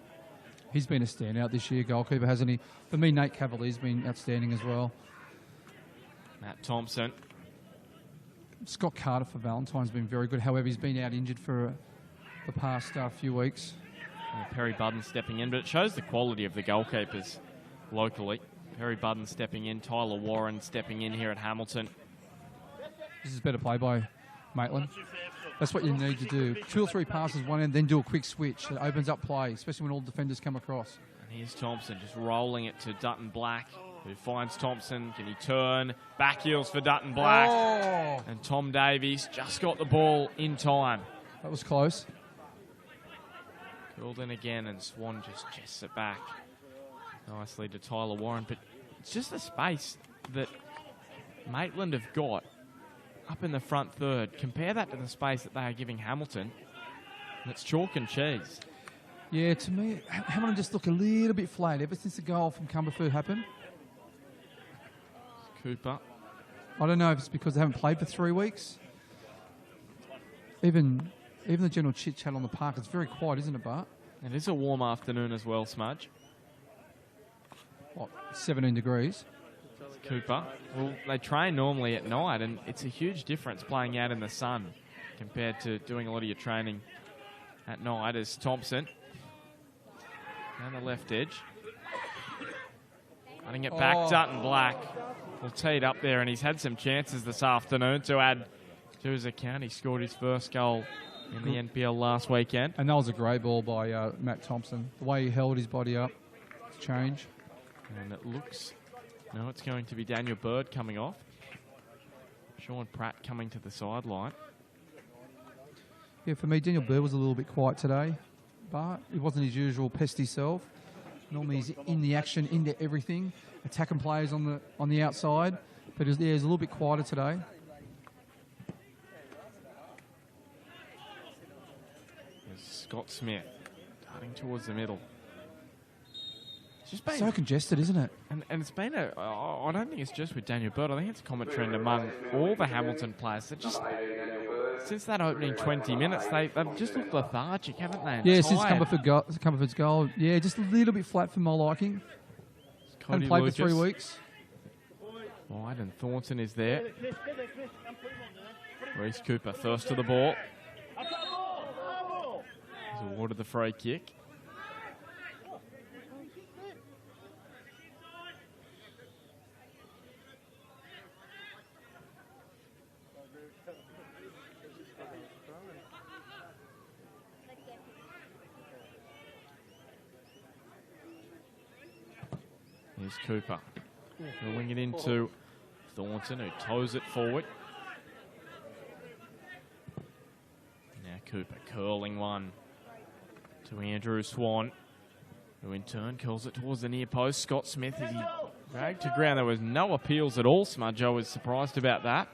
He's been a standout this year, goalkeeper, hasn't he? For me, Nate Cavalier's been outstanding as well. Matt Thompson. Scott Carter for Valentine's been very good. However, he's been out injured for the past few weeks. And Perry Budden stepping in, but it shows the quality of the goalkeepers locally. Perry Budden stepping in, Tyler Warren stepping in here at Hamilton. This is better play by Maitland. That's what you need to do. 2 or 3 passes one end, then do a quick switch. It opens up play, especially when all defenders come across. And here's Thompson just rolling it to Dutton Black, who finds Thompson. Can he turn? Back heels for Dutton Black. Oh. And Tom Davies just got the ball in time. That was close. Curled in again, and Swan just chests it back nicely to Tyler Warren. But it's just the space that Maitland have got up in the front third. Compare that to the space that they are giving Hamilton. And it's chalk and cheese. Yeah, to me, Hamilton just look a little bit flat ever since the goal from Cumberford happened. Cooper. I don't know if it's because they haven't played for 3 weeks. Even the general chit-chat on the park, it's very quiet, isn't it, Bart? It is a warm afternoon as well, Smudge. What, 17 degrees? Cooper. Well, they train normally at night, and it's a huge difference playing out in the sun compared to doing a lot of your training at night. As Thompson down the left edge. Running it back, Dutton Black. Well, teed up there, and he's had some chances this afternoon to add to his account. He scored his first goal in the NPL last weekend. And that was a great ball by Matt Thompson. The way he held his body up to change. And it looks, no, it's going to be Daniel Bird coming off. Sean Pratt coming to the sideline. Yeah, for me, Daniel Bird was a little bit quiet today, but it wasn't his usual pesty self. Normally he's in the action, into everything, attacking players on the outside, but he's a little bit quieter today. There's Scott Smith darting towards the middle. It's just been So congested, isn't it? And it's been I don't think it's just with Daniel Bird. I think it's a common trend among all the Hamilton players. That just, since that opening 20 minutes, they've just looked lethargic, haven't they? And Yeah, since tired. Cumberford's goal. Yeah, just a little bit flat for my liking. Cody Hadn't played Lucas. for 3 weeks. Wide, and Thornton is there. Reece Cooper first to the ball. He's awarded the free kick. Here's Cooper. Rolling it into Thornton, who toes it forward. Now Cooper curling one to Andrew Swan, who in turn curls it towards the near post. Scott Smith, as he dragged to ground. There was no appeals at all, Smudge. I was surprised about that.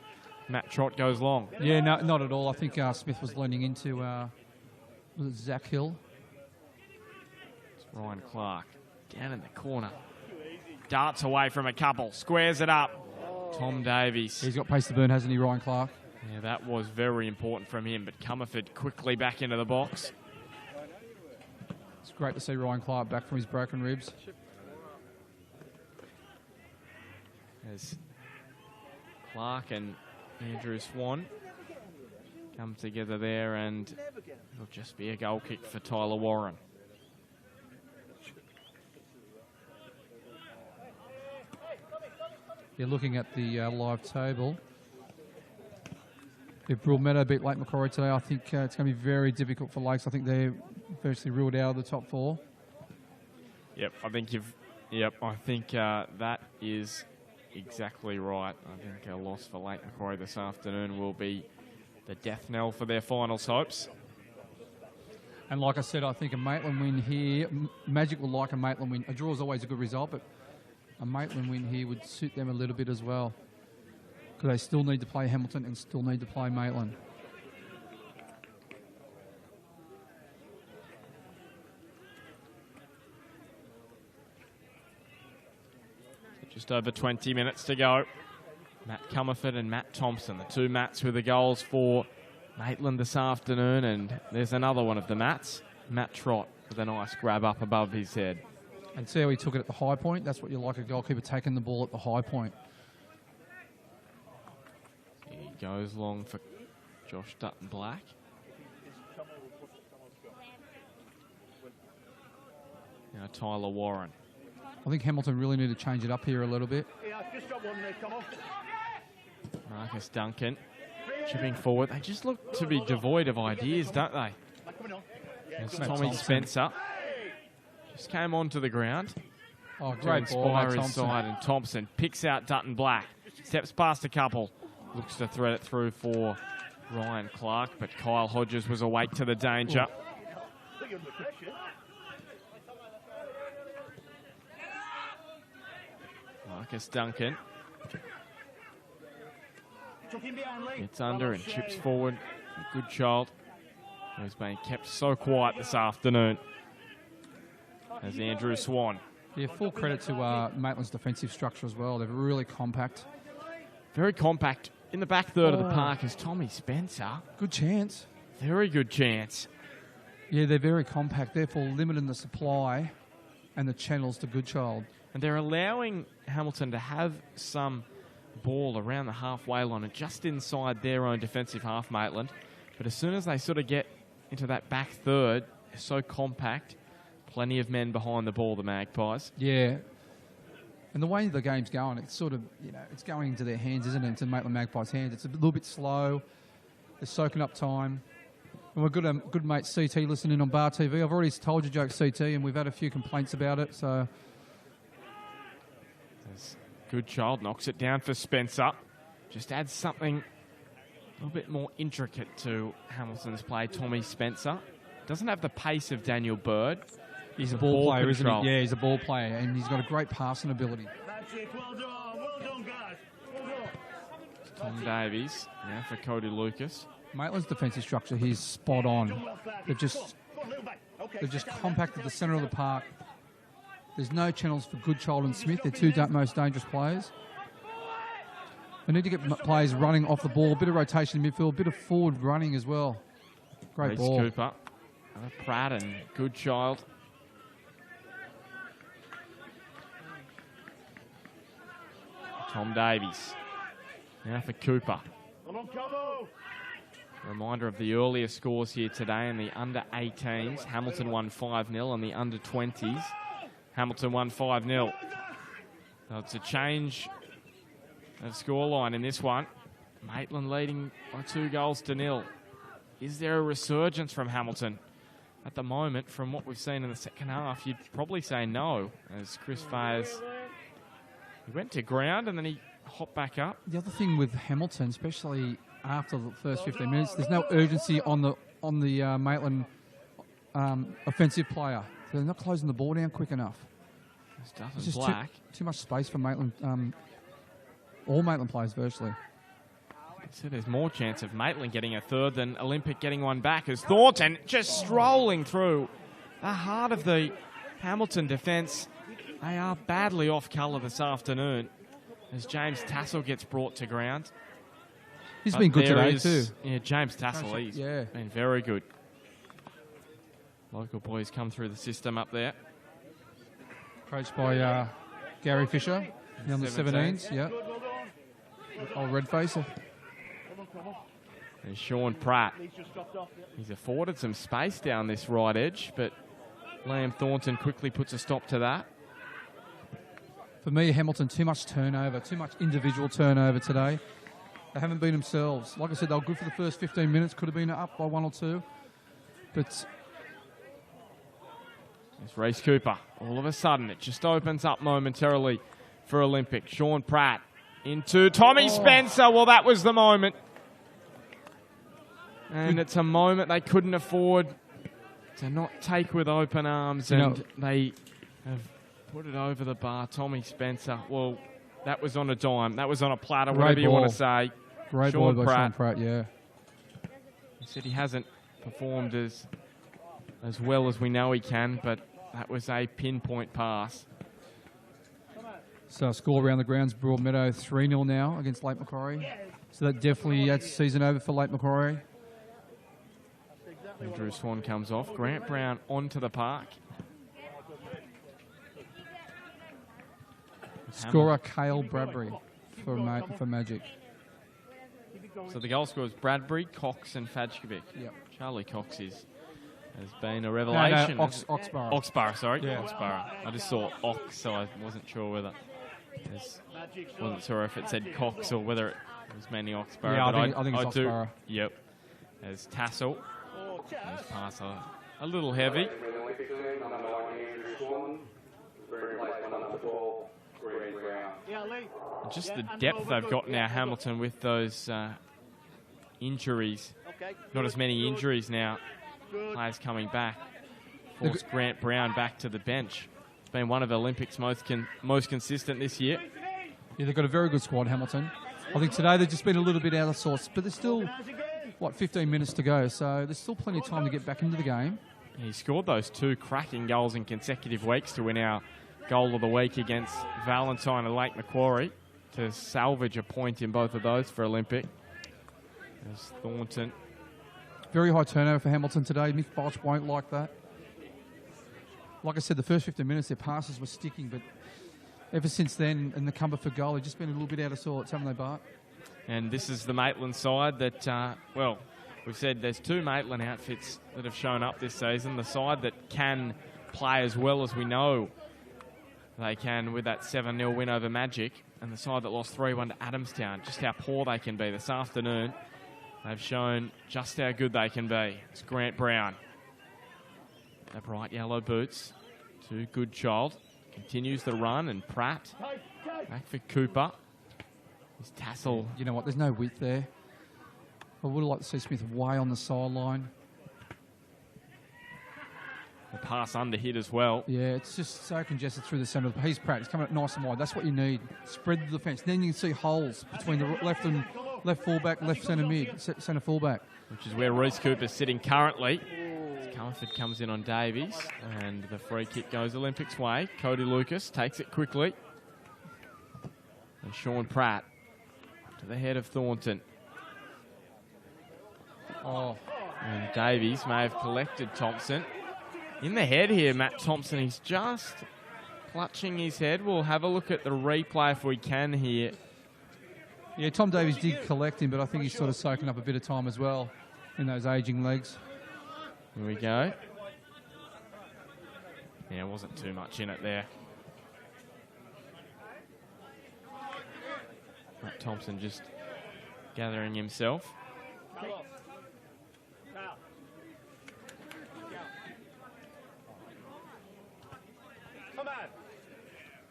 Matt Trott goes long. Yeah, no, not at all. I think Smith was leaning into was it Zach Hill. It's Ryan Clark down in the corner. Darts away from a couple, squares it up. Tom Davies. He's got pace to burn, hasn't he, Ryan Clark? Yeah, that was very important from him, but Comerford quickly back into the box. It's great to see Ryan Clark back from his broken ribs. As Clark and Andrew Swan come together there, and it'll just be a goal kick for Tyler Warren. You're looking at the live table. If Broadmeadow beat Lake Macquarie today, I think it's going to be very difficult for Lakes. I think they're virtually ruled out of the top 4. Yep, I think that is exactly right. I think a loss for Lake Macquarie this afternoon will be the death knell for their finals hopes. And like I said, I think a Maitland win here, Magic will like a Maitland win. A draw is always a good result, but a Maitland win here would suit them a little bit as well, because they still need to play Hamilton and still need to play Maitland. Just over 20 minutes to go. Matt Comerford and Matt Thompson, the two Matts with the goals for Maitland this afternoon, and there's another one of the Matts, Matt Trott, with a nice grab up above his head. And see how he took it at the high point? That's what you like, a goalkeeper taking the ball at the high point. He goes long for Josh Dutton Black. Now Tyler Warren. I think Hamilton really need to change it up here a little bit. Yeah, just got one there, come on. Marcus Duncan chipping forward. They just look to be devoid of ideas, don't they? Coming on. There's Matt Tommy Thompson. Spencer. Just came onto the ground Oh, to great ball, inspire Matt his Thompson. side, and Thompson picks out Dutton Black. Steps past a couple. Looks to thread it through for Ryan Clark, but Kyle Hodges was awake to the danger. Put you under pressure. Marcus Duncan Took him behind Lee. gets under and chips forward. A good child who's been kept so quiet this afternoon. As Andrew Swan. Yeah, full credit to Maitland's defensive structure as well. They're really compact. Very compact. In the back third of the park is Tommy Spencer. Good chance. Very good chance. Yeah, they're very compact, therefore limiting the supply and the channels to Goodchild. And they're allowing Hamilton to have some ball around the halfway line and just inside their own defensive half, Maitland. But as soon as they sort of get into that back third, they're so compact, plenty of men behind the ball, the Magpies. Yeah. And the way the game's going, it's sort of, it's going into their hands, isn't it? Into Maitland Magpies' hands. It's a little bit slow. They're soaking up time. And we've got a good mate, CT, listening on Bar TV. I've already told you, joke, CT, and we've had a few complaints about it, so... Good child knocks it down for Spencer. Just adds something a little bit more intricate to Hamilton's play. Tommy Spencer doesn't have the pace of Daniel Bird. He's a ball player, control. isn't he? Yeah, he's a ball player, and he's got a great passing ability. That's it. Well done, guys. Well done. Tom Davies now for Cody Lucas. Maitland's defensive structure, he's spot on. They've just compacted the centre of the park. There's no channels for Goodchild and Smith. They're two most dangerous players. They need to get players running off the ball, a bit of rotation in midfield, a bit of forward running as well. Great Reece ball. Cooper, Pratt and Goodchild. Tom Davies now for Cooper. Come on, Cabo. Reminder of the earlier scores here today in the under-18s. Hamilton won 5-0 and the under-20s. Hamilton won 5-0. So it's a change of scoreline in this one. Maitland leading by 2-0. Is there a resurgence from Hamilton? At the moment, from what we've seen in the second half, you'd probably say no, as Chris Fayers, he went to ground and then he hopped back up. The other thing with Hamilton, especially after the first 15 minutes, there's no urgency on the Maitland offensive player. They're not closing the ball down quick enough. There's just too much space for Maitland. All Maitland players virtually. So there's more chance of Maitland getting a third than Olympic getting one back, as Thornton just strolling through the heart of the Hamilton defence. They are badly off colour this afternoon as James Tassel gets brought to ground. He's been good today too. Yeah, James Tassel, he's been very good. Local boys come through the system up there. Coached by Gary Fisher, on the 17s. Yeah. Old red face. There's Sean Pratt. He's afforded some space down this right edge, but Liam Thornton quickly puts a stop to that. For me, Hamilton, too much turnover, too much individual turnover today. They haven't been themselves. Like I said, they were good for the first 15 minutes. Could have been up by 1 or 2. But there's Reece Cooper. All of a sudden, it just opens up momentarily for Olympic. Sean Pratt into Tommy Spencer. Well, that was the moment. And it's a moment they couldn't afford to not take with open arms. And they have put it over the bar. Tommy Spencer. Well, that was on a dime. That was on a platter, whatever you want to say. Great ball by Sean Pratt, yeah. He said he hasn't performed as well as we know he can, but that was a pinpoint pass. So score around the grounds, Broadmeadow 3-0 now against Lake Macquarie. So that definitely adds season over for Lake Macquarie. Drew Swan comes off. Grant Brown onto the park. Scorer Cale Bradbury for Magic. So the goal scorers Bradbury, Cox and Fajkovic. Yep. Charlie Cox has been a revelation. No, Oxborough. Oxborough, sorry. Yeah. Oxborough. I just saw Ox, so I wasn't sure whether wasn't sure if it said Cox or whether it was meaning Oxborough. Yeah, I think it's Oxborough. Yep. There's Tassel. His pass a little heavy. Just the depth they've got now, Hamilton, with those injuries. Not as many injuries now. Players coming back. Forced Grant Brown back to the bench. It's been one of Olympics' most consistent this year. Yeah, they've got a very good squad, Hamilton. I think today they've just been a little bit out of sorts, but there's still, 15 minutes to go, so there's still plenty of time to get back into the game. He scored those 2 cracking goals in consecutive weeks to win our goal of the week against Valentine and Lake Macquarie, to salvage a point in both of those for Olympic. There's Thornton. Very high turnover for Hamilton today. Mick Bolch won't like that. Like I said, the first 15 minutes, their passes were sticking, but ever since then, in the comeback for goal, they've just been a little bit out of sorts, haven't they, Bart? And this is the Maitland side that, well, we've said there's 2 Maitland outfits that have shown up this season. The side that can play as well as we know they can with that 7-0 win over Magic, and the side that lost 3-1 to Adamstown, just how poor they can be. This afternoon, they've shown just how good they can be. It's Grant Brown. The bright yellow boots to Goodchild. Continues the run, and Pratt back for Cooper. His tassel. You know what? There's no width there. I would have liked to see Smith way on the sideline. The pass under hit as well. Yeah, it's just so congested through the centre. He's Pratt. He's coming up nice and wide. That's what you need. Spread the defence. Then you can see holes between the left fullback, left centre mid, centre fullback. Which is where Reece Cooper's sitting currently. Comerford comes in on Davies, and the free kick goes Olympics' way. Cody Lucas takes it quickly. And Sean Pratt to the head of Thornton. Oh, And Davies may have collected Thompson. In the head here, Matt Thompson. He's just clutching his head. We'll have a look at the replay if we can here. yeah, Tom Davies did collect him, but I think he's sort of soaking up a bit of time as well in those ageing legs. Here we go. Yeah, it wasn't too much in it there. Matt Thompson just gathering himself.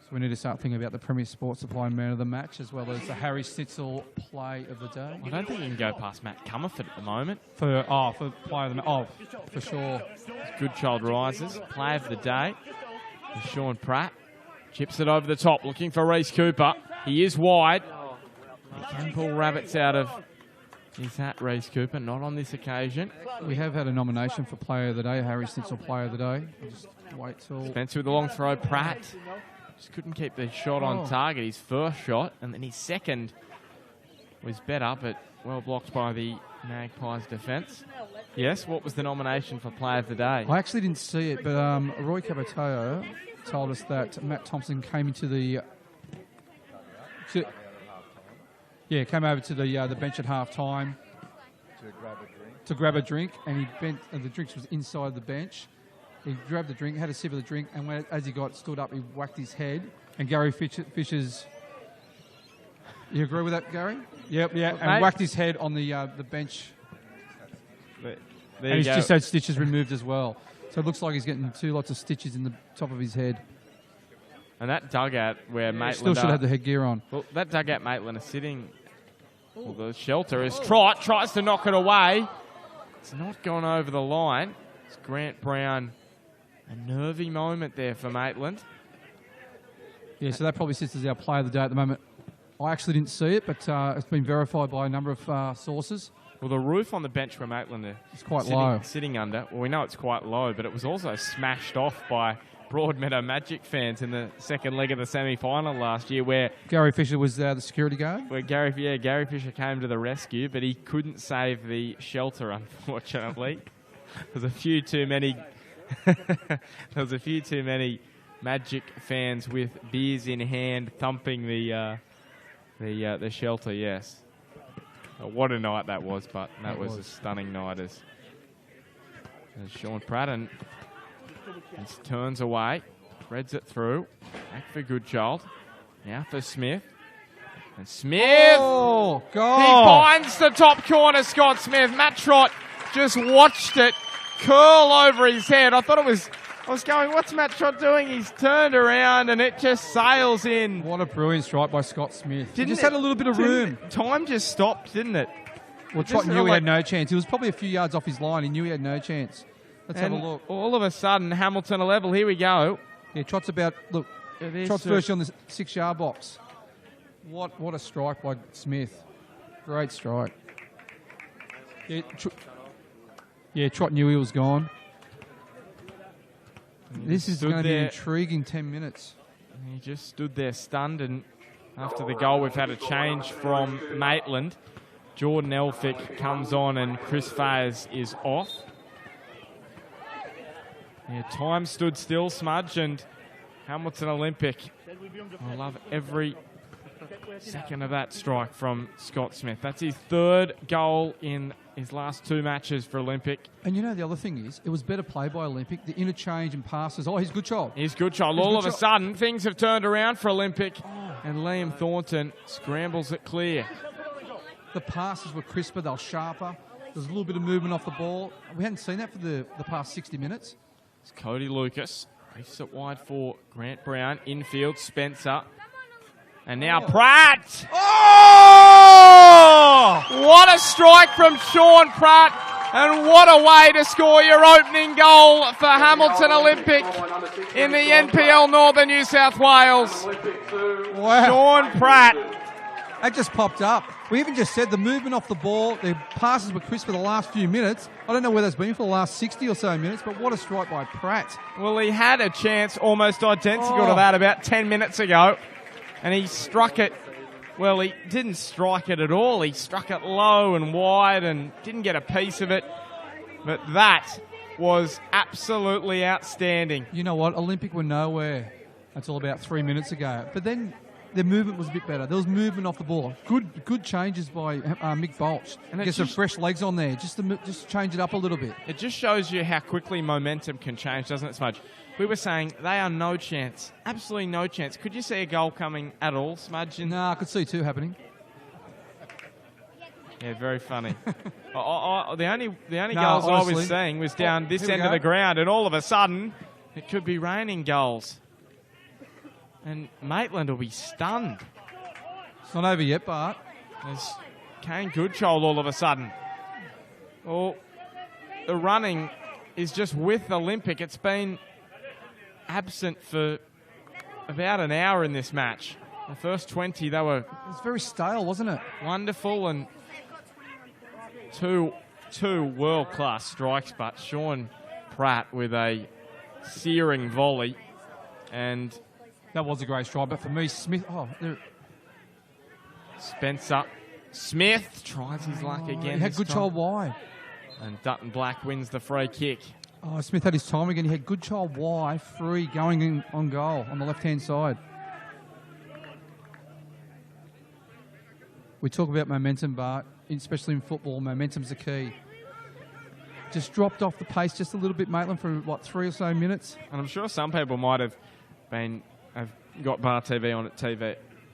So we need to start thinking about the Premier Sports Supply Man of the Match as well as the Harry Stitzel Play of the Day. I don't think you can go past Matt Comerford at the moment. For Play of the Match. Oh, for sure. Goodchild rises. Play of the day. And Sean Pratt chips it over the top, looking for Reece Cooper. He is wide. He can pull rabbits out of his hat, Reece Cooper. Not on this occasion. We have had a nomination for Player of the Day, Harry Stitzel Player of the Day. We'll just wait till... Spencer with the long throw. Pratt just couldn't keep the shot on target. His first shot, and then his second was better, but well blocked by the Magpies defence. Yes, what was the nomination for Player of the Day? I actually didn't see it, but Roy Cabateo told us that Matt Thompson came into the... came over to the bench at half-time to grab a drink, and he bent, and the drinks was inside the bench. He grabbed the drink, had a sip of the drink, and as he stood up, he whacked his head. And Gary Fisher's... You agree with that, Gary? Yep, yeah. And whacked his head on the bench. And he's just had stitches removed as well. So it looks like he's getting lots of stitches in the top of his head. And that dugout where Maitland... Still should have the headgear on. Well, that dugout Maitland is sitting... Well, the shelter is Trot, tries to knock it away. It's not gone over the line. It's Grant Brown. A nervy moment there for Maitland. Yeah, so that probably sits as our Player of the Day at the moment. I actually didn't see it, but it's been verified by a number of sources. Well, the roof on the bench where Maitland is quite low. Sitting under, well, we know it's quite low, but it was also smashed off by Broadmeadow Magic fans in the second leg of the semi-final last year, where Gary Fisher was the security guard. Where Gary Fisher came to the rescue, but he couldn't save the shelter, unfortunately. There's a few too many. Magic fans with beers in hand thumping the shelter. Yes, what a night that was! But that was a stunning night as Sean Pratt and turns away, threads it through. Back for Goodchild. Now for Smith. And Smith! Oh, God. He finds the top corner, Scott Smith. Matt Trott just watched it curl over his head. I was going, what's Matt Trott doing? He's turned around and it just sails in. What a brilliant strike by Scott Smith. He just had a little bit of room. Time just stopped, didn't it? Well, Trott knew he had no chance. He was probably a few yards off his line. He knew he had no chance. Let's have a look. All of a sudden, Hamilton a level. Here we go. Yeah, Trott's Trott's first on the 6-yard box. What a strike by Smith. Great strike. Yeah, Trott knew he was gone. This is going to be an intriguing 10 minutes. He just stood there stunned, and after the goal, we've had a change from Maitland. Jordan Elphick comes on, and Chris Fayers is off. Yeah, time stood still, Smudge, and Hamilton Olympic. I love every second of that strike from Scott Smith. That's his third goal in his last 2 matches for Olympic. And you know, the other thing is, it was better play by Olympic. The interchange and passes. Oh, he's a good child. He's good child. All of a sudden, things have turned around for Olympic. And Liam Thornton scrambles it clear. The passes were crisper. They were sharper. There's a little bit of movement off the ball. We hadn't seen that for the past 60 minutes. It's Cody Lucas. Reefs it wide for Grant Brown. Infield, Spencer. And now Pratt. Oh! What a strike from Sean Pratt. And what a way to score your opening goal for Hamilton Olympic in the NPL Northern New South Wales. Wow. Sean Pratt. That just popped up. We even just said the movement off the ball, the passes were crisp for the last few minutes. I don't know where that's been for the last 60 or so minutes, but what a strike by Pratt. Well, he had a chance almost identical to that about 10 minutes ago. And he struck it, well, he didn't strike it at all. He struck it low and wide and didn't get a piece of it. But that was absolutely outstanding. You know what? Olympic were nowhere until about 3 minutes ago. But then their movement was a bit better. There was movement off the ball. Good changes by Mick Bolch. And get some fresh legs on there, just change it up a little bit. It just shows you how quickly momentum can change, doesn't it, Smudge? We were saying they are no chance, absolutely no chance. Could you see a goal coming at all, Smudge? No, I could see 2 happening. Yeah, very funny. The only goals honestly, I was seeing was down this end of the ground, and all of a sudden, it could be raining goals. And Maitland will be stunned. It's not over yet, Bart. There's Kane Goodchild all of a sudden. Well, the running is just with Olympic. It's been absent for about an hour in this match. The first 20, they were... It was very stale, wasn't it? Wonderful, and two world-class strikes, but Sean Pratt with a searing volley. And that was a great strike, but for me, Smith... Spencer Smith tries his luck again. He had Goodchild wide. And Dutton Black wins the free kick. Oh, Smith had his time again. He had Goodchild wide, free, going in on goal on the left-hand side. We talk about momentum, Bart, especially in football. Momentum's the key. Just dropped off the pace just a little bit, Maitland, for, 3 or so minutes. And I'm sure some people might have got Bar TV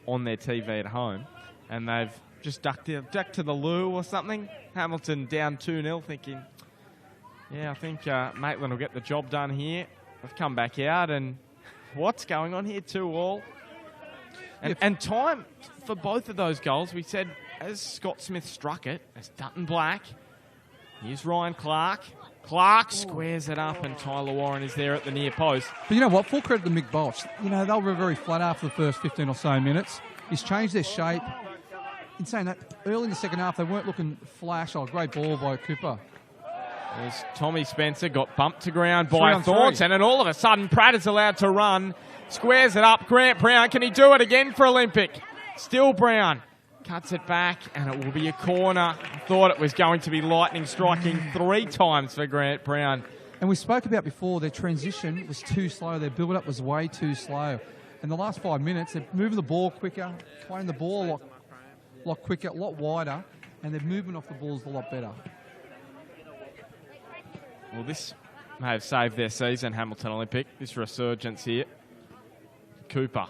on their TV at home, and they've just ducked to the loo or something. Hamilton down 2-0, thinking, yeah, I think Maitland will get the job done here. They've come back out, and what's going on here? 2-2. And time for both of those goals, we said, as Scott Smith struck it, as Dutton Black, here's Ryan Clark. Clark squares it up, and Tyler Warren is there at the near post. But you know what? Full credit to Mick Bolch. You know, they were very flat after the first 15 or so minutes. He's changed their shape. In saying that, early in the second half, they weren't looking flash. Oh, great ball by Cooper. As Tommy Spencer got bumped to ground by Thornton, and all of a sudden, Pratt is allowed to run. Squares it up. Grant Brown, can he do it again for Olympic? Still Brown. Cuts it back, and it will be a corner. I thought it was going to be lightning striking 3 times for Grant Brown. And we spoke about before, their transition was too slow. Their build-up was way too slow. In the last 5 minutes, they're moving the ball quicker, playing the ball a lot quicker, a lot wider, and their movement off the ball is a lot better. Well, this may have saved their season, Hamilton Olympic, this resurgence here. Cooper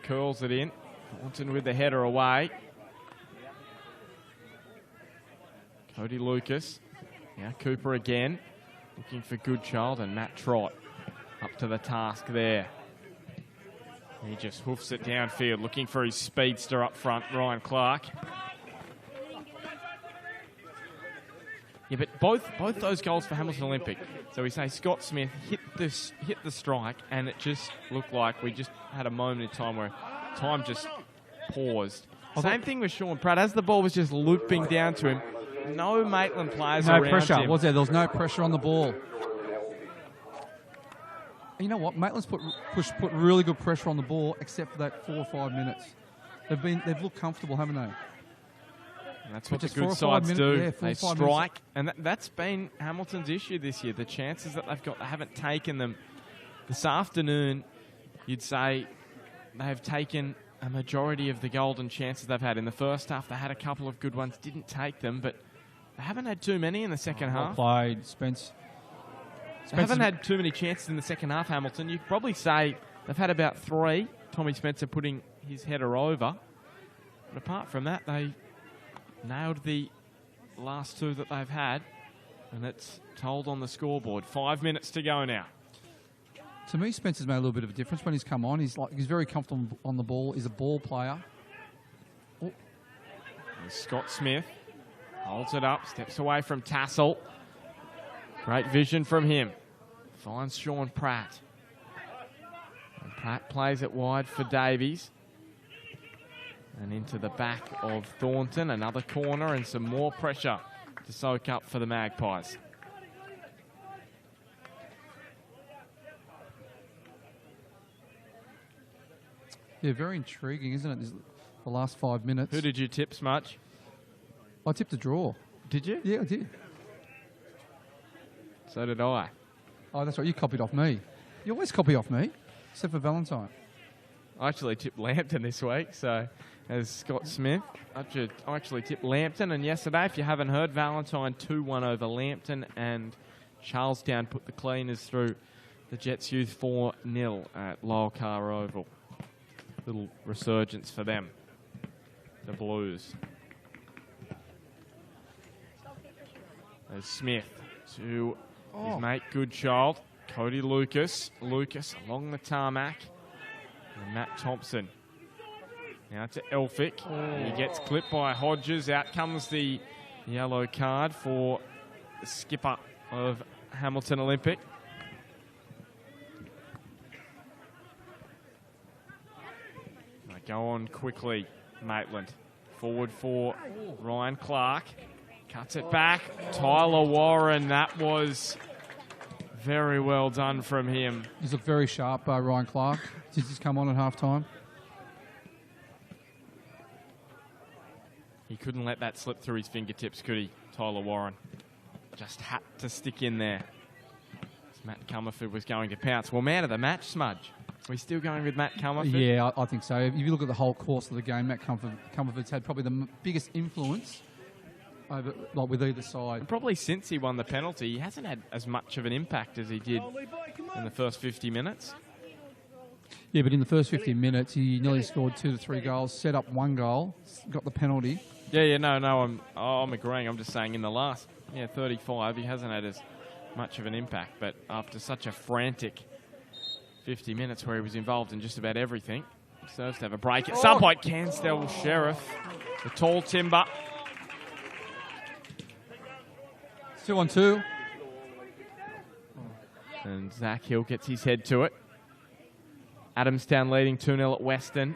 curls it in. Thornton with the header away. Cody Lucas. Now Cooper again. Looking for Goodchild, and Matt Trott up to the task there. He just hoofs it downfield, looking for his speedster up front, Ryan Clark. Yeah, but both those goals for Hamilton Olympic. So we say Scott Smith hit the strike, and it just looked like we just had a moment in time where time just paused. Same thing with Sean Pratt. As the ball was just looping down to him, no Maitland players around him. No pressure, was there? There was no pressure on the ball. And you know what? Maitland's put really good pressure on the ball, except for that 4 or 5 minutes. They've looked comfortable, haven't they? And that's what the good sides do. They strike. And that's been Hamilton's issue this year. The chances that they've got, they haven't taken them. This afternoon, you'd say they've taken a majority of the golden chances they've had. In the first half, they had a couple of good ones, didn't take them, but they haven't had too many in the second half. Well played, Spence. They haven't had too many chances in the second half, Hamilton. You'd probably say they've had about 3. Tommy Spencer putting his header over. But apart from that, they nailed the last 2 that they've had. And it's told on the scoreboard. 5 minutes to go now. To me, Spencer's made a little bit of a difference when he's come on. He's very comfortable on the ball. He's a ball player. And Scott Smith holds it up, steps away from Tassel. Great vision from him. Finds Sean Pratt. And Pratt plays it wide for Davies. And into the back of Thornton. Another corner and some more pressure to soak up for the Magpies. Yeah, very intriguing, isn't it? The last 5 minutes. Who did you tip, Smudge? I tipped a draw. Did you? Yeah, I did. So did I. Oh, that's right. You copied off me. You always copy off me, except for Valentine. I actually tipped Lambton this week, so as Scott Smith. I actually tipped Lambton, and yesterday, if you haven't heard, Valentine 2-1 over Lambton, and Charlestown put the cleaners through the Jets Youth 4-0 at Lyle Carr Oval. Little resurgence for them, the Blues. There's Smith to his mate Goodchild, Cody Lucas. Lucas along the tarmac, and Matt Thompson. Now to Elphick. He gets clipped by Hodges. Out comes the yellow card for the skipper of Hamilton Olympic. They go on quickly, Maitland. Forward for Ryan Clark. Cuts it back. Tyler Warren, that was very well done from him. He's looked very sharp, Ryan Clark, since he's come on at half-time. He couldn't let that slip through his fingertips, could he, Tyler Warren? Just had to stick in there. Matt Comerford was going to pounce. Well, man of the match, Smudge. We're still going with Matt Comerford? Yeah, I think so. If you look at the whole course of the game, Matt Comerford's had probably the biggest influence over, like, with either side. And probably since he won the penalty, he hasn't had as much of an impact as he did in the first 50 minutes. Yeah, but in the first 15 minutes, he nearly scored 2 to 3 goals, set up 1 goal, got the penalty. Yeah, no, I'm agreeing. I'm just saying in the last 35, he hasn't had as much of an impact. But after such a frantic 50 minutes where he was involved in just about everything, he deserves to have a break. At some point, Cansdale Sheriff, the tall timber. 2-on-2. And Zach Hill gets his head to it. Adamstown leading 2-0 at Western.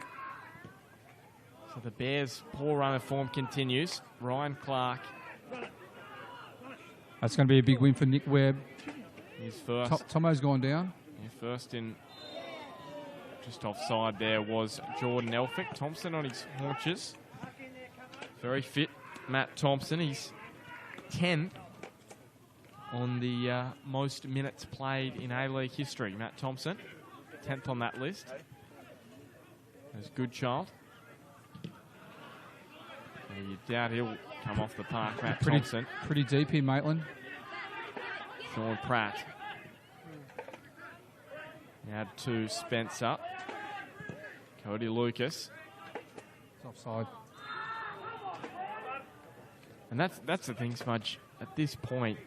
So the Bears' poor run of form continues. Ryan Clark. That's going to be a big win for Nick Webb. He's first. Tomo's gone down. Yeah, first in, just offside there was Jordan Elphick. Thompson on his haunches. Very fit, Matt Thompson. He's 10th on the most minutes played in A-League history. Matt Thompson, 10th on that list. There's Goodchild. You doubt he'll come off the park, Matt Thompson. Pretty deep here, Maitland. Sean Pratt. Now to Spencer. Cody Lucas. It's offside. And that's the thing, Smudge. At this point,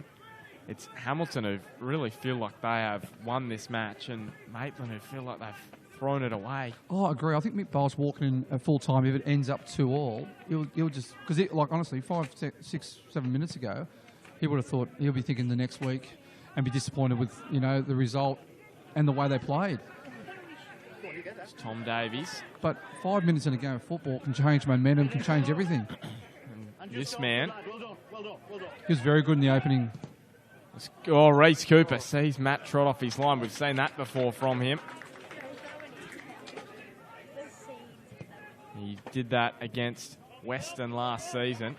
it's Hamilton who really feel like they have won this match, and Maitland who feel like they've thrown it away. Oh, I agree. I think Mick Bowles walking in at full time, if it ends up 2-2, he'll just, because like honestly, 5, 6, 7 minutes ago, he would have thought he'll be thinking the next week and be disappointed with the result and the way they played. It's Tom Davies. But 5 minutes in a game of football can change momentum, can change everything. And this man, he was very good in the opening. Reece Cooper sees Matt trot off his line. We've seen that before from him. He did that against Western last season.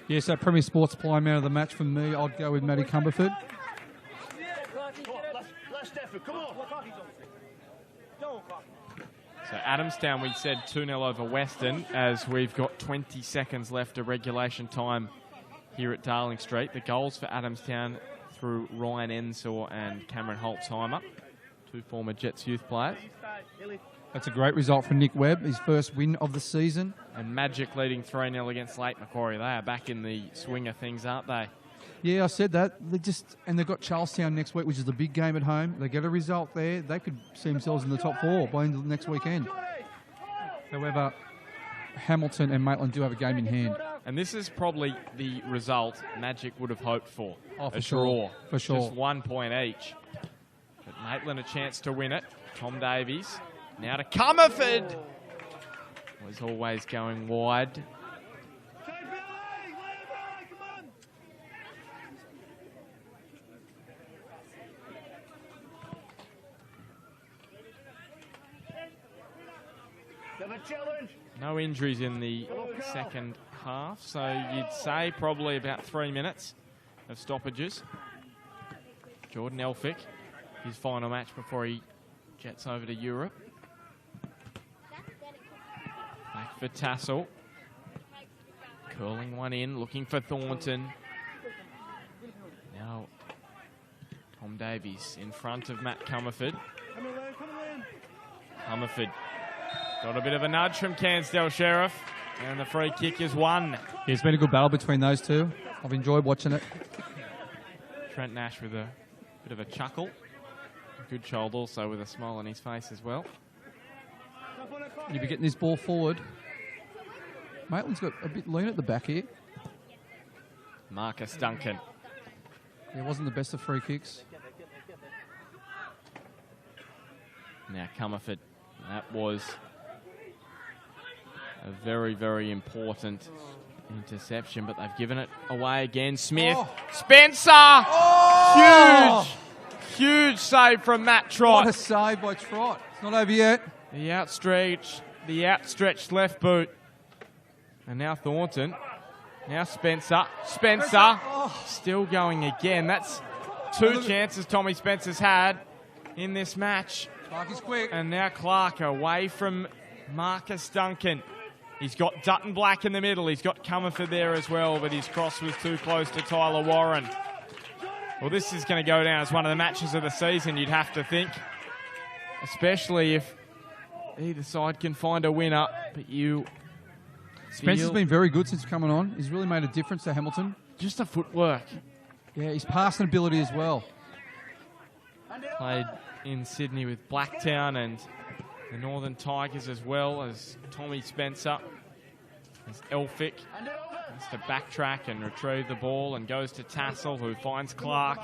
Yes, that Premier Sports Player Man of the Match for me, I'd go with Matty Cumberford. Bradford, come on. So Adamstown, we said 2-0 over Western, as we've got 20 seconds left of regulation time here at Darling Street. The goals for Adamstown through Ryan Ensor and Cameron Holtzheimer, 2 former Jets youth players. That's a great result for Nick Webb, his first win of the season. And Magic leading 3-0 against Lake Macquarie. They are back in the swing of things, aren't they? Yeah, I said that. They've got Charlestown next week, which is the big game at home. They get a result there, they could see themselves in the top 4 by the end of the next weekend. However, Hamilton and Maitland do have a game in hand. And this is probably the result Magic would have hoped for. Oh, for a sure. draw. For sure. Just 1 point each. But Maitland a chance to win it. Tom Davies. Now to Comerford. Was always going wide. No injuries in the second half, so you'd say probably about 3 minutes of stoppages. Jordan Elphick, his final match before he jets over to Europe. Back for Tassel. Curling one in, looking for Thornton. Now Tom Davies in front of Matt Comerford. Comerford got a bit of a nudge from Cairnsdale Sheriff, and the free kick is won. Yeah, it's been a good battle between those two. I've enjoyed watching it. Trent Nash with a bit of a chuckle. Good child also with a smile on his face as well. You'll be getting this ball forward. Maitland's got a bit lean at the back here. Marcus Duncan. It wasn't the best of free kicks. Now Comerford. That was a very, very important interception, but they've given it away again. Smith. Oh. Spencer! Oh. Huge save from Matt Trott. What a save by Trott. It's not over yet. The outstretched left boot. And now Thornton. Now Spencer. Still going again. That's 2 chances Tommy Spencer's had in this match. Clark is quick. And now Clark away from Marcus Duncan. He's got Dutton Black in the middle. He's got Comerford there as well, but his cross was too close to Tyler Warren. Well, this is going to go down as one of the matches of the season, you'd have to think. Especially if either side can find a winner, but you... Spencer's been very good since coming on. He's really made a difference to Hamilton. Just the footwork. Yeah, his passing ability as well. Played in Sydney with Blacktown and the Northern Tigers as well as Tommy Spencer. As Elphick has to backtrack and retrieve the ball and goes to Tassel, who finds Clark.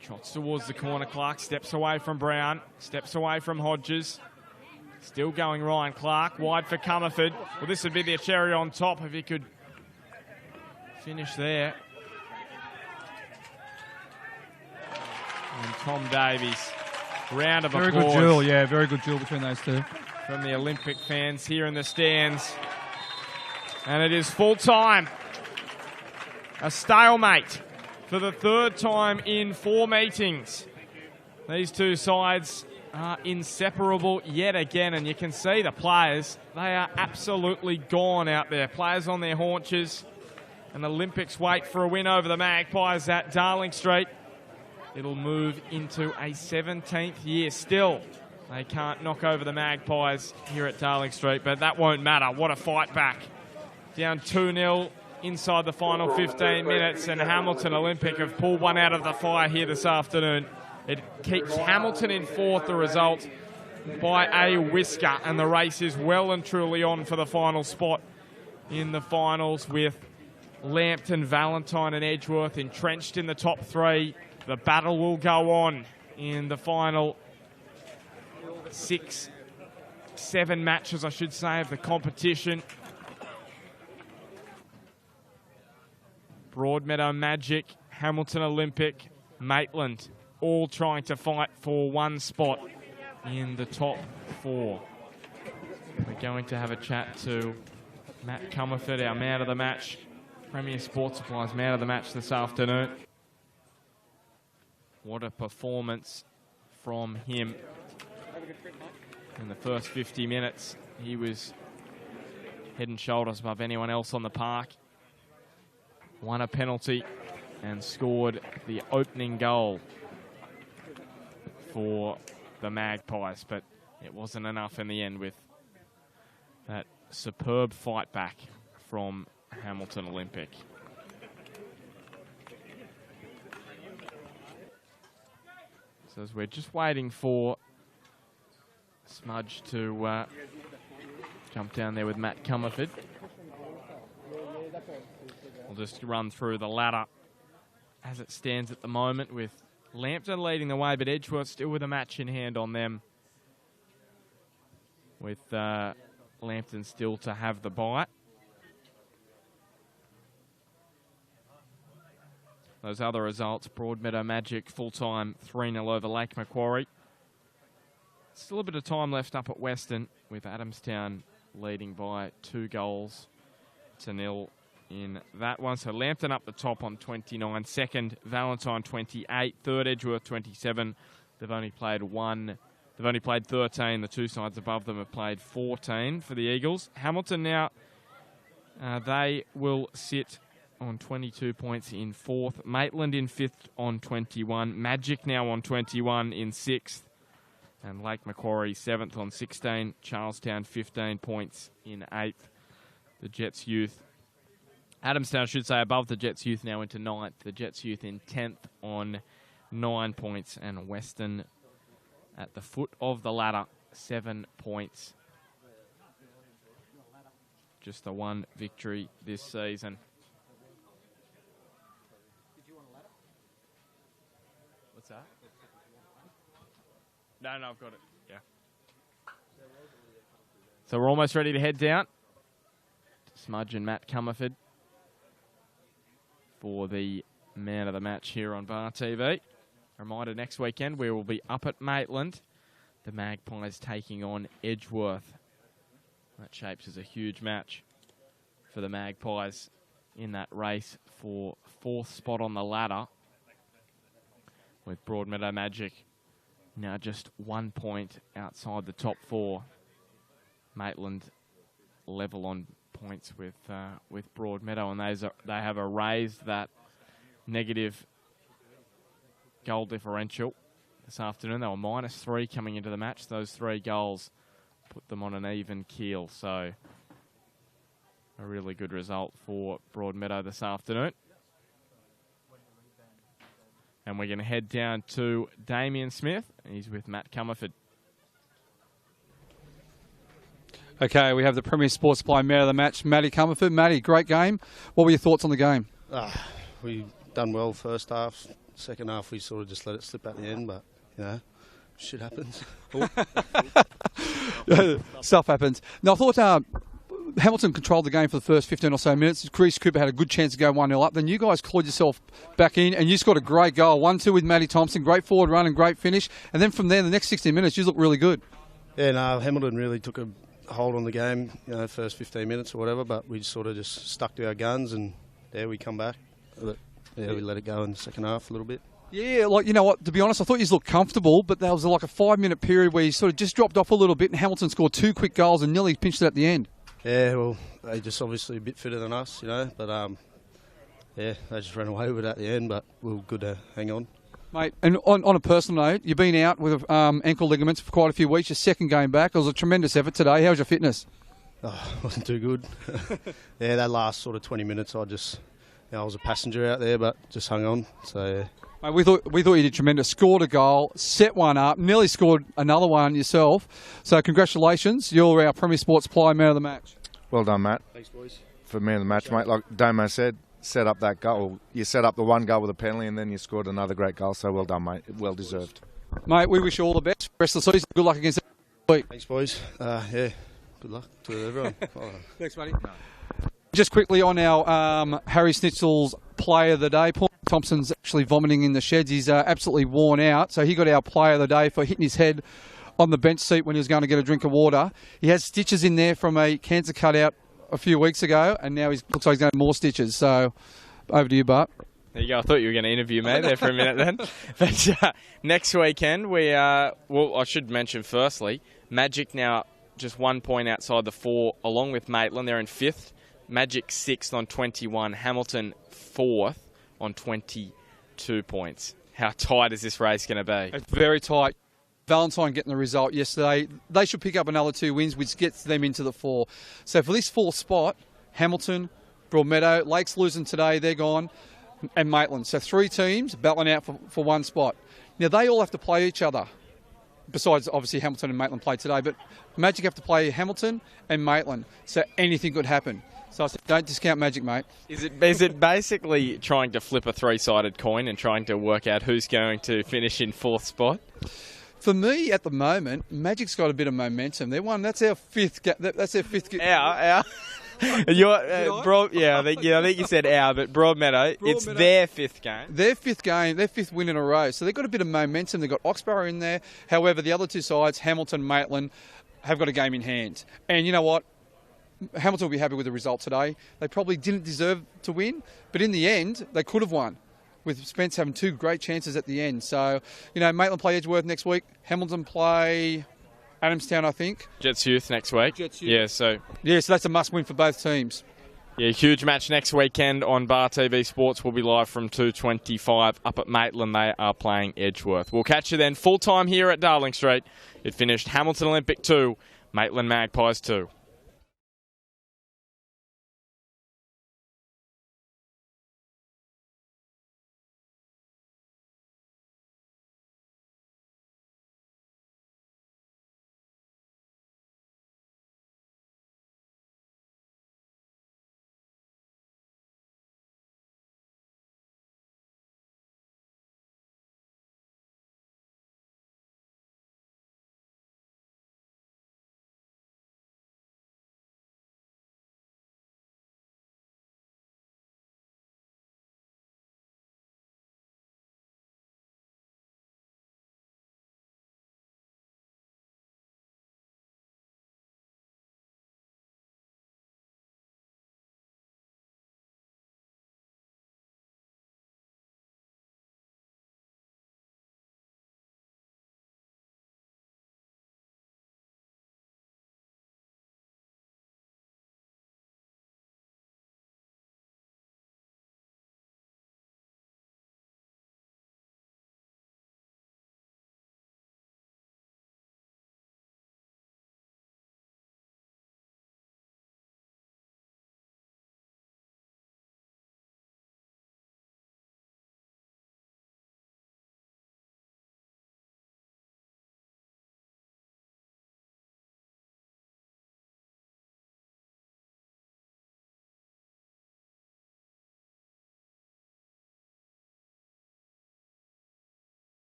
Trots towards the corner. Clark steps away from Brown, steps away from Hodges. Still going Ryan Clark, wide for Comerford. Well, this would be the cherry on top if he could finish there. And Tom Davies, round of applause. Very good duel, yeah, very good duel between those two. From the Olympic fans here in the stands. And it is full time. A stalemate for the 3rd time in 4 meetings. These two sides are inseparable yet again, and you can see the players, they are absolutely gone out there. Players on their haunches, and Olympics wait for a win over the Magpies at Darling Street. It'll move into a 17th year still. They can't knock over the Magpies here at Darling Street, but that won't matter. What a fight back. Down 2-0 inside the final 15 minutes, and Hamilton Olympic have pulled one out of the fire here this afternoon. It keeps Hamilton in 4th, the result, by a whisker, and the race is well and truly on for the final spot in the finals, with Lambton, Valentine and Edgeworth entrenched in the top 3. The battle will go on in the final 6, 7 matches, I should say, of the competition. Broadmeadow Magic, Hamilton Olympic, Maitland, all trying to fight for one spot in the top 4. We're going to have a chat to Matt Comerford, our man of the match, Premier Sports Supplies man of the match this afternoon. What a performance from him. In the first 50 minutes, he was head and shoulders above anyone else on the park. Won a penalty and scored the opening goal for the Magpies, but it wasn't enough in the end with that superb fight back from Hamilton Olympic. So as we're just waiting for Smudge to jump down there with Matt Comerford, we'll just run through the ladder as it stands at the moment, with Lambton leading the way, but Edgeworth still with a match in hand on them, with Lambton still to have the bite. Those other results: Broadmeadow Magic full-time 3-0 over Lake Macquarie. Still a bit of time left up at Western, with Adamstown leading by 2-0 in that one. So Lambton up the top on 29, second Valentine 28, third Edgeworth 27. They've only played 13. The two sides above them have played 14 for the Eagles. Hamilton now, they will sit on 22 points in fourth. Maitland in fifth on 21. Magic now on 21 in sixth. And Lake Macquarie 7th on 16. Charlestown 15 points in 8th. The Jets Youth, Adamstown, I should say, above the Jets Youth now into 9th. The Jets Youth in 10th on 9 points. And Western at the foot of the ladder, 7 points. Just the one victory this season. What's that? No, I've got it. Yeah. So we're almost ready to head down. Smudge and Matt Comerford for the man of the match here on Bar TV. Reminder, next weekend we will be up at Maitland. The Magpies taking on Edgeworth. That shapes as a huge match for the Magpies in that race for 4th spot on the ladder, with Broadmeadow Magic now just 1 point outside the top 4. Maitland level on points with Broadmeadow, and they have erased that negative goal differential this afternoon. They were -3 coming into the match. Those 3 goals put them on an even keel, so a really good result for Broadmeadow this afternoon. And we're going to head down to Damien Smith. He's with Matt Comerford. Okay, we have the Premier Sports Supply Man of the Match, Matty Comerford. Matty, great game. What were your thoughts on the game? We done well first half. Second half, we sort of just let it slip at the end, but, you know, shit happens. Stuff happens. Now, I thought Hamilton controlled the game for the first 15 or so minutes. Chris Cooper had a good chance to go 1-0 up. Then you guys clawed yourself back in, and you scored a great goal. 1-2 with Matty Thompson. Great forward run and great finish. And then from there, the next 16 minutes, you looked really good. Yeah, no, Hamilton really took a hold on the game, you know, first 15 minutes or whatever, but we sort of just stuck to our guns, and there we come back. We let it go in the second half a little bit. Yeah, like, you know what, to be honest, I thought you looked comfortable, but there was like a 5-minute period where you sort of just dropped off a little bit, and Hamilton scored 2 quick goals and nearly pinched it at the end. Yeah, well, they just obviously a bit fitter than us, you know, but yeah, they just ran away with it at the end, but we were good to hang on. Mate, and on a personal note, you've been out with ankle ligaments for quite a few weeks, your second game back. It was a tremendous effort today. How was your fitness? Oh, wasn't too good. Yeah, that last sort of 20 minutes, I was a passenger out there, but just hung on. So yeah. Mate, we thought you did tremendous. Scored a goal, set one up, nearly scored another one yourself. So congratulations, you're our Premier Sports Supply Man of the Match. Well done, Matt. Thanks, boys. For Man of the Match, mate. Like Damo said, set up that goal. You set up the one goal with a penalty, and then you scored another great goal. So well done, mate. Well deserved. Mate, we wish you all the best for the rest of the season. Good luck against the week. Thanks, boys. Yeah, good luck to everyone. Thanks, buddy. No. Just quickly on our Harry Snitzel's Player of the Day. Paul Thompson's actually vomiting in the sheds. He's absolutely worn out. So he got our Player of the Day for hitting his head on the bench seat when he was going to get a drink of water. He has stitches in there from a cancer cutout a few weeks ago, and now he looks like he's going to have more stitches. So over to you, Bart. There you go. I thought you were going to interview me there for a minute then. But next weekend, well, I should mention firstly, Magic now just 1 point outside the 4, along with Maitland. They're in 5th. Magic 6th on 21. Hamilton 4th on 22 points. How tight is this race going to be? It's very tight. Valentine getting the result yesterday. They should pick up another 2 wins, which gets them into the 4. So for this 4th spot, Hamilton, Broadmeadow, Lakes losing today, they're gone, and Maitland. So 3 teams battling out for 1 spot. Now they all have to play each other. Besides, obviously, Hamilton and Maitland played today, but Magic have to play Hamilton and Maitland. So anything could happen. So I said, don't discount Magic, mate. Is it basically trying to flip a 3-sided coin and trying to work out who's going to finish in 4th spot? For me, at the moment, Magic's got a bit of momentum. They're one. That's our 5th. That's their 5th. Our. I think you said our, but Broadmeadow, it's their 5th game. Their 5th game, their 5th win in a row. So they've got a bit of momentum. They've got Oxborough in there. However, the other 2 sides, Hamilton, Maitland, have got a game in hand. And you know what? Hamilton will be happy with the result today. They probably didn't deserve to win, but in the end, they could have won, with Spence having 2 great chances at the end. So, Maitland play Edgeworth next week. Hamilton play Adamstown, I think. Jets Youth next week. Yeah, so that's a must-win for both teams. Yeah, huge match next weekend on Bar TV Sports. We'll be live from 2:25 up at Maitland. They are playing Edgeworth. We'll catch you then full-time here at Darling Street. It finished Hamilton Olympic 2, Maitland Magpies 2.